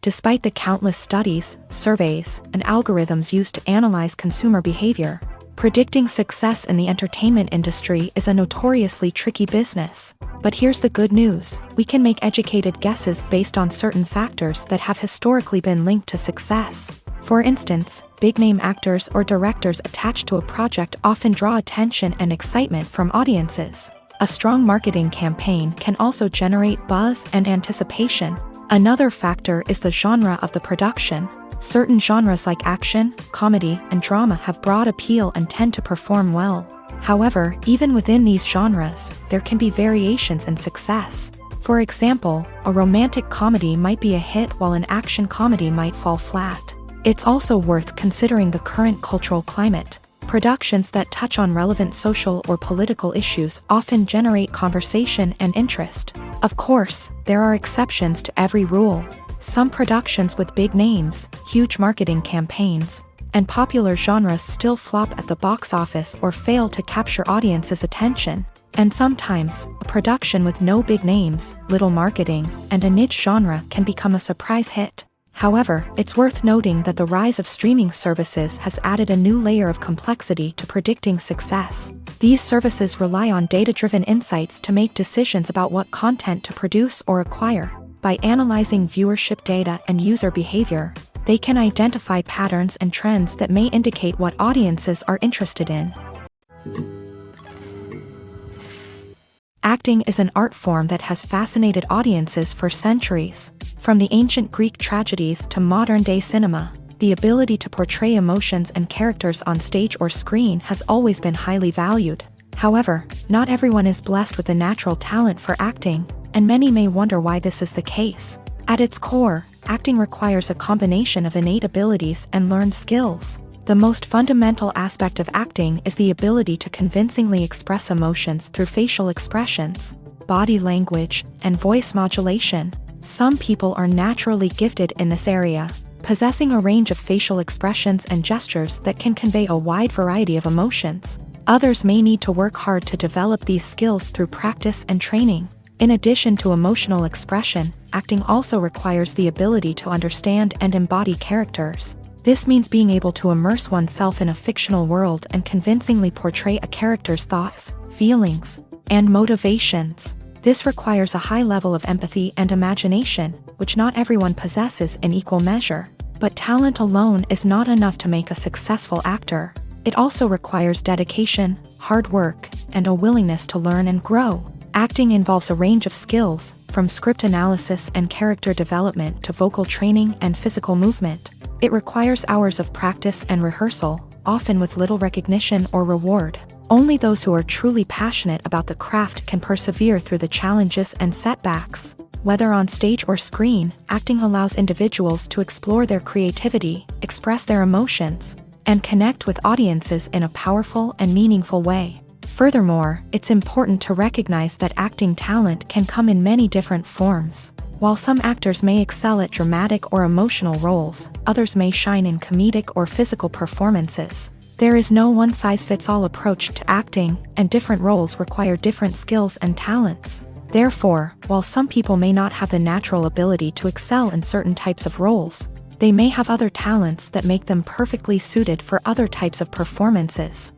Despite the countless studies, surveys, and algorithms used to analyze consumer behavior, predicting success in the entertainment industry is a notoriously tricky business. But here's the good news: we can make educated guesses based on certain factors that have historically been linked to success. For instance, big-name actors or directors attached to a project often draw attention and excitement from audiences. A strong marketing campaign can also generate buzz and anticipation. Another factor is the genre of the production. Certain genres like action, comedy, and drama have broad appeal and tend to perform well. However, even within these genres, there can be variations in success. For example, a romantic comedy might be a hit while an action comedy might fall flat. It's also worth considering the current cultural climate. Productions that touch on relevant social or political issues often generate conversation and interest. Of course, there are exceptions to every rule. Some productions with big names, huge marketing campaigns, and popular genres still flop at the box office or fail to capture audiences' attention. And sometimes, a production with no big names, little marketing, and a niche genre can become a surprise hit. However, it's worth noting that the rise of streaming services has added a new layer of complexity to predicting success. These services rely on data-driven insights to make decisions about what content to produce or acquire. By analyzing viewership data and user behavior, they can identify patterns and trends that may indicate what audiences are interested in. Acting is an art form that has fascinated audiences for centuries. From the ancient Greek tragedies to modern-day cinema, the ability to portray emotions and characters on stage or screen has always been highly valued. However, not everyone is blessed with a natural talent for acting, and many may wonder why this is the case. At its core, acting requires a combination of innate abilities and learned skills. The most fundamental aspect of acting is the ability to convincingly express emotions through facial expressions, body language, and voice modulation. Some people are naturally gifted in this area, possessing a range of facial expressions and gestures that can convey a wide variety of emotions. Others may need to work hard to develop these skills through practice and training. In addition to emotional expression, acting also requires the ability to understand and embody characters. This means being able to immerse oneself in a fictional world and convincingly portray a character's thoughts, feelings, and motivations. This requires a high level of empathy and imagination, which not everyone possesses in equal measure. But talent alone is not enough to make a successful actor. It also requires dedication, hard work, and a willingness to learn and grow. Acting involves a range of skills, from script analysis and character development to vocal training and physical movement. It requires hours of practice and rehearsal, often with little recognition or reward. Only those who are truly passionate about the craft can persevere through the challenges and setbacks. Whether on stage or screen, acting allows individuals to explore their creativity, express their emotions, and connect with audiences in a powerful and meaningful way. Furthermore, it's important to recognize that acting talent can come in many different forms. While some actors may excel at dramatic or emotional roles, others may shine in comedic or physical performances. There is no one-size-fits-all approach to acting, and different roles require different skills and talents. Therefore, while some people may not have the natural ability to excel in certain types of roles, they may have other talents that make them perfectly suited for other types of performances.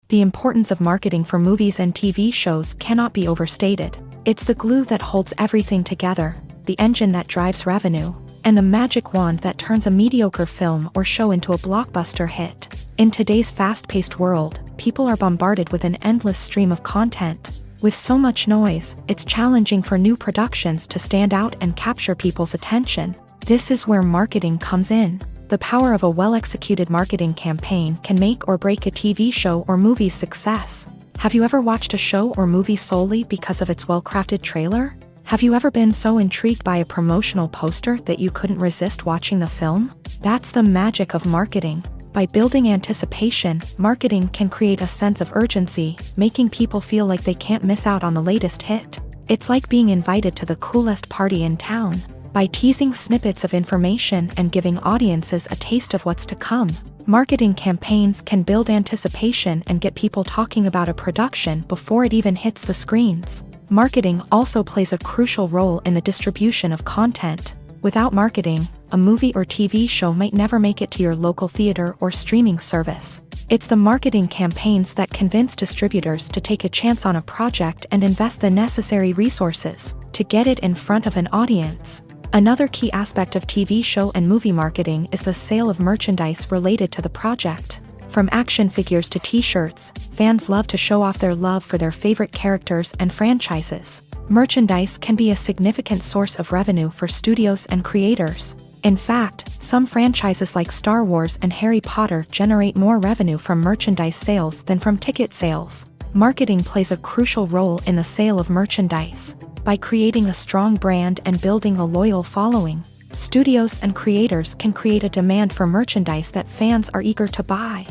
The importance of marketing for movies and TV shows cannot be overstated. It's the glue that holds everything together, the engine that drives revenue, and the magic wand that turns a mediocre film or show into a blockbuster hit. In today's fast-paced world, people are bombarded with an endless stream of content. With so much noise, it's challenging for new productions to stand out and capture people's attention. This is where marketing comes in. The power of a well-executed marketing campaign can make or break a TV show or movie's success. Have you ever watched a show or movie solely because of its well-crafted trailer? Have you ever been so intrigued by a promotional poster that you couldn't resist watching the film? That's the magic of marketing. By building anticipation, marketing can create a sense of urgency, making people feel like they can't miss out on the latest hit. It's like being invited to the coolest party in town. By teasing snippets of information and giving audiences a taste of what's to come, Marketing campaigns can build anticipation and get people talking about a production before it even hits the screens. Marketing also plays a crucial role in the distribution of content. Without marketing, a movie or TV show might never make it to your local theater or streaming service. It's the marketing campaigns that convince distributors to take a chance on a project and invest the necessary resources to get it in front of an audience. Another key aspect of TV show and movie marketing is the sale of merchandise related to the project. From action figures to t-shirts, fans love to show off their love for their favorite characters and franchises. Merchandise can be a significant source of revenue for studios and creators. In fact, some franchises like Star Wars and Harry Potter generate more revenue from merchandise sales than from ticket sales. Marketing plays a crucial role in the sale of merchandise. By creating a strong brand and building a loyal following, studios and creators can create a demand for merchandise that fans are eager to buy.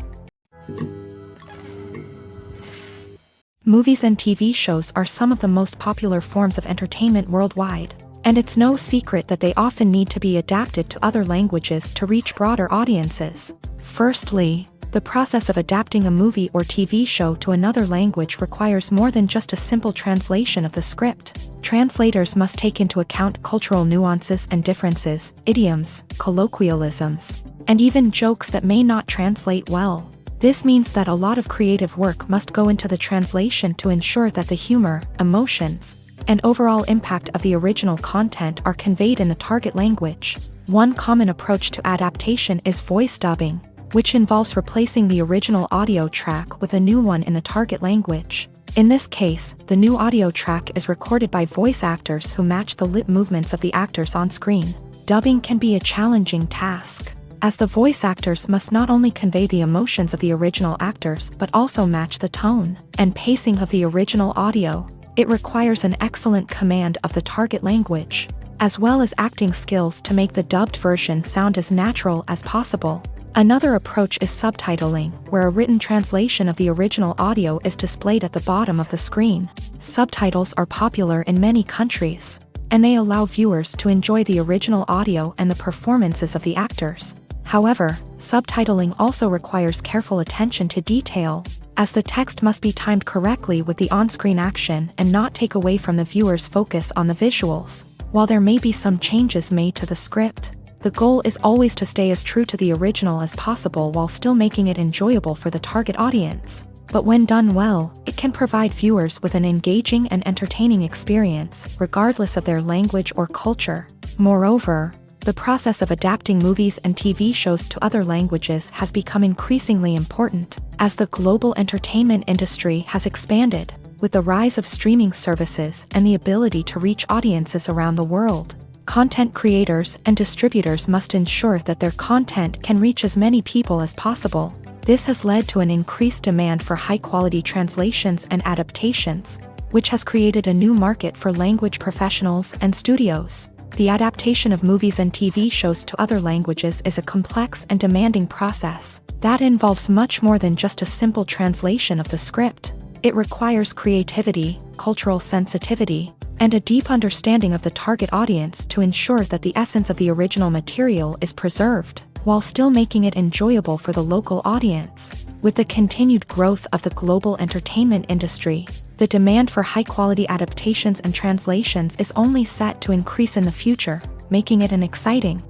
Movies and TV shows are some of the most popular forms of entertainment worldwide, and it's no secret that they often need to be adapted to other languages to reach broader audiences. Firstly, the process of adapting a movie or TV show to another language requires more than just a simple translation of the script. Translators must take into account cultural nuances and differences, idioms, colloquialisms, and even jokes that may not translate well. This means that a lot of creative work must go into the translation to ensure that the humor, emotions, and overall impact of the original content are conveyed in the target language. One common approach to adaptation is voice dubbing, which involves replacing the original audio track with a new one in the target language. In this case, the new audio track is recorded by voice actors who match the lip movements of the actors on screen. Dubbing can be a challenging task, as the voice actors must not only convey the emotions of the original actors but also match the tone and pacing of the original audio. It requires an excellent command of the target language, as well as acting skills to make the dubbed version sound as natural as possible. Another approach is subtitling, where a written translation of the original audio is displayed at the bottom of the screen. Subtitles are popular in many countries, and they allow viewers to enjoy the original audio and the performances of the actors. However, subtitling also requires careful attention to detail, as the text must be timed correctly with the on-screen action and not take away from the viewer's focus on the visuals. While there may be some changes made to the script, the goal is always to stay as true to the original as possible while still making it enjoyable for the target audience. But when done well, it can provide viewers with an engaging and entertaining experience, regardless of their language or culture. Moreover, the process of adapting movies and TV shows to other languages has become increasingly important, as the global entertainment industry has expanded, with the rise of streaming services and the ability to reach audiences around the world. Content creators and distributors must ensure that their content can reach as many people as possible. This has led to an increased demand for high-quality translations and adaptations, which has created a new market for language professionals and studios. The adaptation of movies and TV shows to other languages is a complex and demanding process that involves much more than just a simple translation of the script. It requires creativity, cultural sensitivity, and a deep understanding of the target audience to ensure that the essence of the original material is preserved, while still making it enjoyable for the local audience. With the continued growth of the global entertainment industry, the demand for high-quality adaptations and translations is only set to increase in the future, making it an exciting.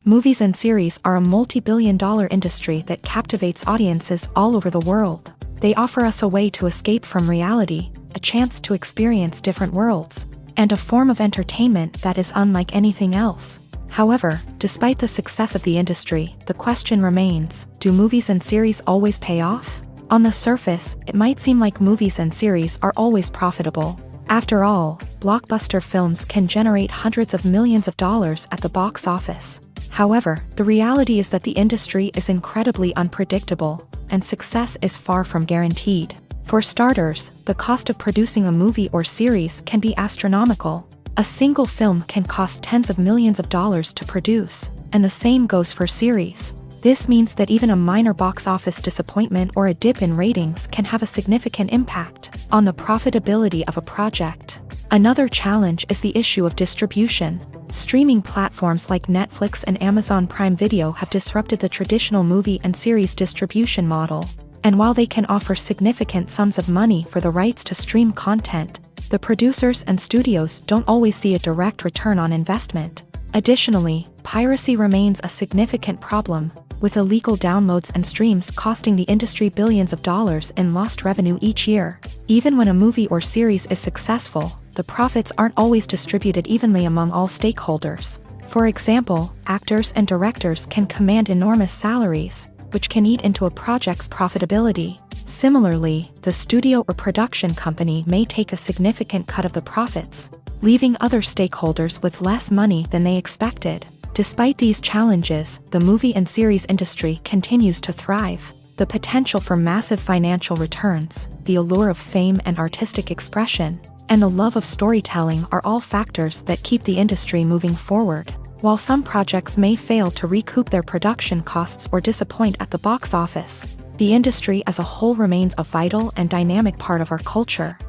Movies and series are a multi-billion-dollar industry that captivates audiences all over the world. They offer us a way to escape from reality, a chance to experience different worlds, and a form of entertainment that is unlike anything else. However, despite the success of the industry, the question remains, do movies and series always pay off? On the surface, it might seem like movies and series are always profitable. After all, blockbuster films can generate hundreds of millions of dollars at the box office. However, the reality is that the industry is incredibly unpredictable, and success is far from guaranteed. For starters, the cost of producing a movie or series can be astronomical. A single film can cost tens of millions of dollars to produce, and the same goes for series. This means that even a minor box office disappointment or a dip in ratings can have a significant impact on the profitability of a project. Another challenge is the issue of distribution. Streaming platforms like Netflix and Amazon Prime Video have disrupted the traditional movie and series distribution model. And while they can offer significant sums of money for the rights to stream content, the producers and studios don't always see a direct return on investment. Additionally, piracy remains a significant problem, with illegal downloads and streams costing the industry billions of dollars in lost revenue each year. Even when a movie or series is successful, the profits aren't always distributed evenly among all stakeholders. For example, actors and directors can command enormous salaries, which can eat into a project's profitability. Similarly, the studio or production company may take a significant cut of the profits, leaving other stakeholders with less money than they expected. Despite these challenges, the movie and series industry continues to thrive. The potential for massive financial returns, the allure of fame and artistic expression, and the love of storytelling are all factors that keep the industry moving forward. While some projects may fail to recoup their production costs or disappoint at the box office, the industry as a whole remains a vital and dynamic part of our culture.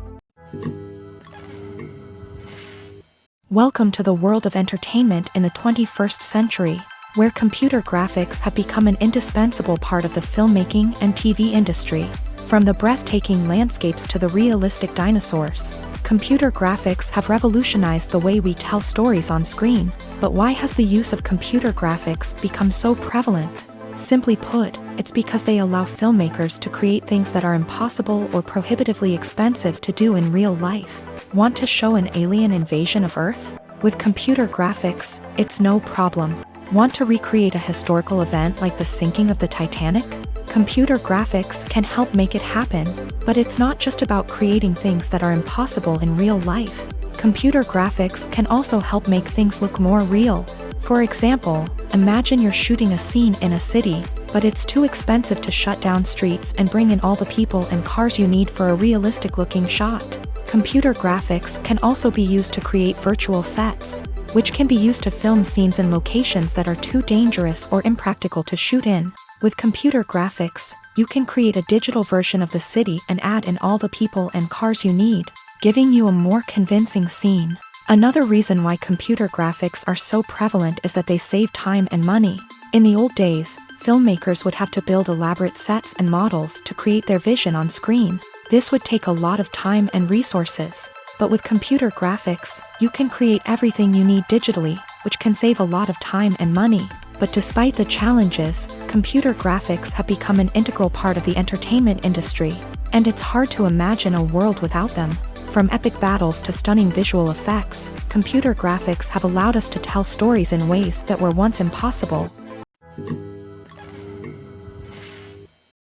Welcome to the world of entertainment in the 21st century, where computer graphics have become an indispensable part of the filmmaking and TV industry. From the breathtaking landscapes to the realistic dinosaurs, computer graphics have revolutionized the way we tell stories on screen. But why has the use of computer graphics become so prevalent? Simply put, it's because they allow filmmakers to create things that are impossible or prohibitively expensive to do in real life. Want to show an alien invasion of Earth? With computer graphics, it's no problem. Want to recreate a historical event like the sinking of the Titanic? Computer graphics can help make it happen, but it's not just about creating things that are impossible in real life. Computer graphics can also help make things look more real. For example, imagine you're shooting a scene in a city, but it's too expensive to shut down streets and bring in all the people and cars you need for a realistic-looking shot. Computer graphics can also be used to create virtual sets, which can be used to film scenes in locations that are too dangerous or impractical to shoot in. With computer graphics, you can create a digital version of the city and add in all the people and cars you need, giving you a more convincing scene. Another reason why computer graphics are so prevalent is that they save time and money. In the old days, filmmakers would have to build elaborate sets and models to create their vision on screen. This would take a lot of time and resources. But with computer graphics, you can create everything you need digitally, which can save a lot of time and money. But despite the challenges, computer graphics have become an integral part of the entertainment industry, and it's hard to imagine a world without them. From epic battles to stunning visual effects, computer graphics have allowed us to tell stories in ways that were once impossible.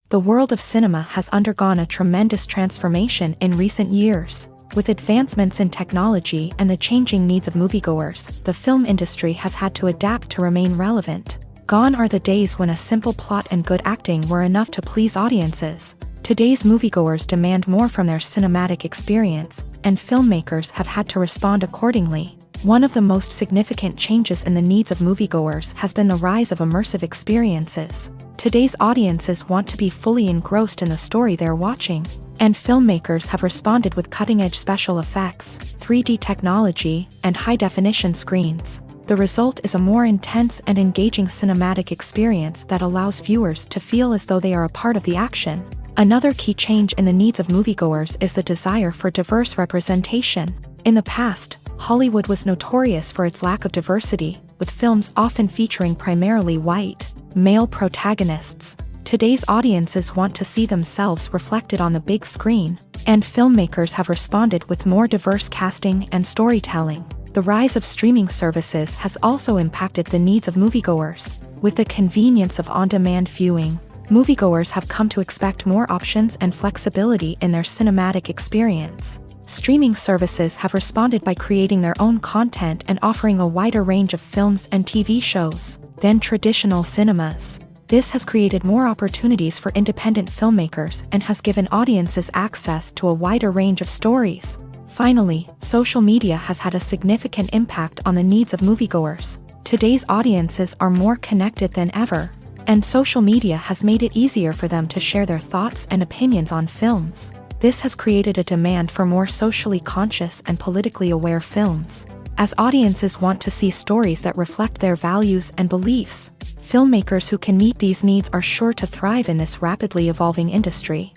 The world of cinema has undergone a tremendous transformation in recent years. With advancements in technology and the changing needs of moviegoers, the film industry has had to adapt to remain relevant. Gone are the days when a simple plot and good acting were enough to please audiences. Today's moviegoers demand more from their cinematic experience, and filmmakers have had to respond accordingly. One of the most significant changes in the needs of moviegoers has been the rise of immersive experiences. Today's audiences want to be fully engrossed in the story they're watching, and filmmakers have responded with cutting-edge special effects, 3D technology, and high-definition screens. The result is a more intense and engaging cinematic experience that allows viewers to feel as though they are a part of the action. Another key change in the needs of moviegoers is the desire for diverse representation. In the past, Hollywood was notorious for its lack of diversity, with films often featuring primarily white, male protagonists. Today's audiences want to see themselves reflected on the big screen, and filmmakers have responded with more diverse casting and storytelling. The rise of streaming services has also impacted the needs of moviegoers. With the convenience of on-demand viewing, moviegoers have come to expect more options and flexibility in their cinematic experience. Streaming services have responded by creating their own content and offering a wider range of films and TV shows than traditional cinemas. This has created more opportunities for independent filmmakers and has given audiences access to a wider range of stories. Finally, social media has had a significant impact on the needs of moviegoers. Today's audiences are more connected than ever, and social media has made it easier for them to share their thoughts and opinions on films. This has created a demand for more socially conscious and politically aware films. As audiences want to see stories that reflect their values and beliefs, filmmakers who can meet these needs are sure to thrive in this rapidly evolving industry.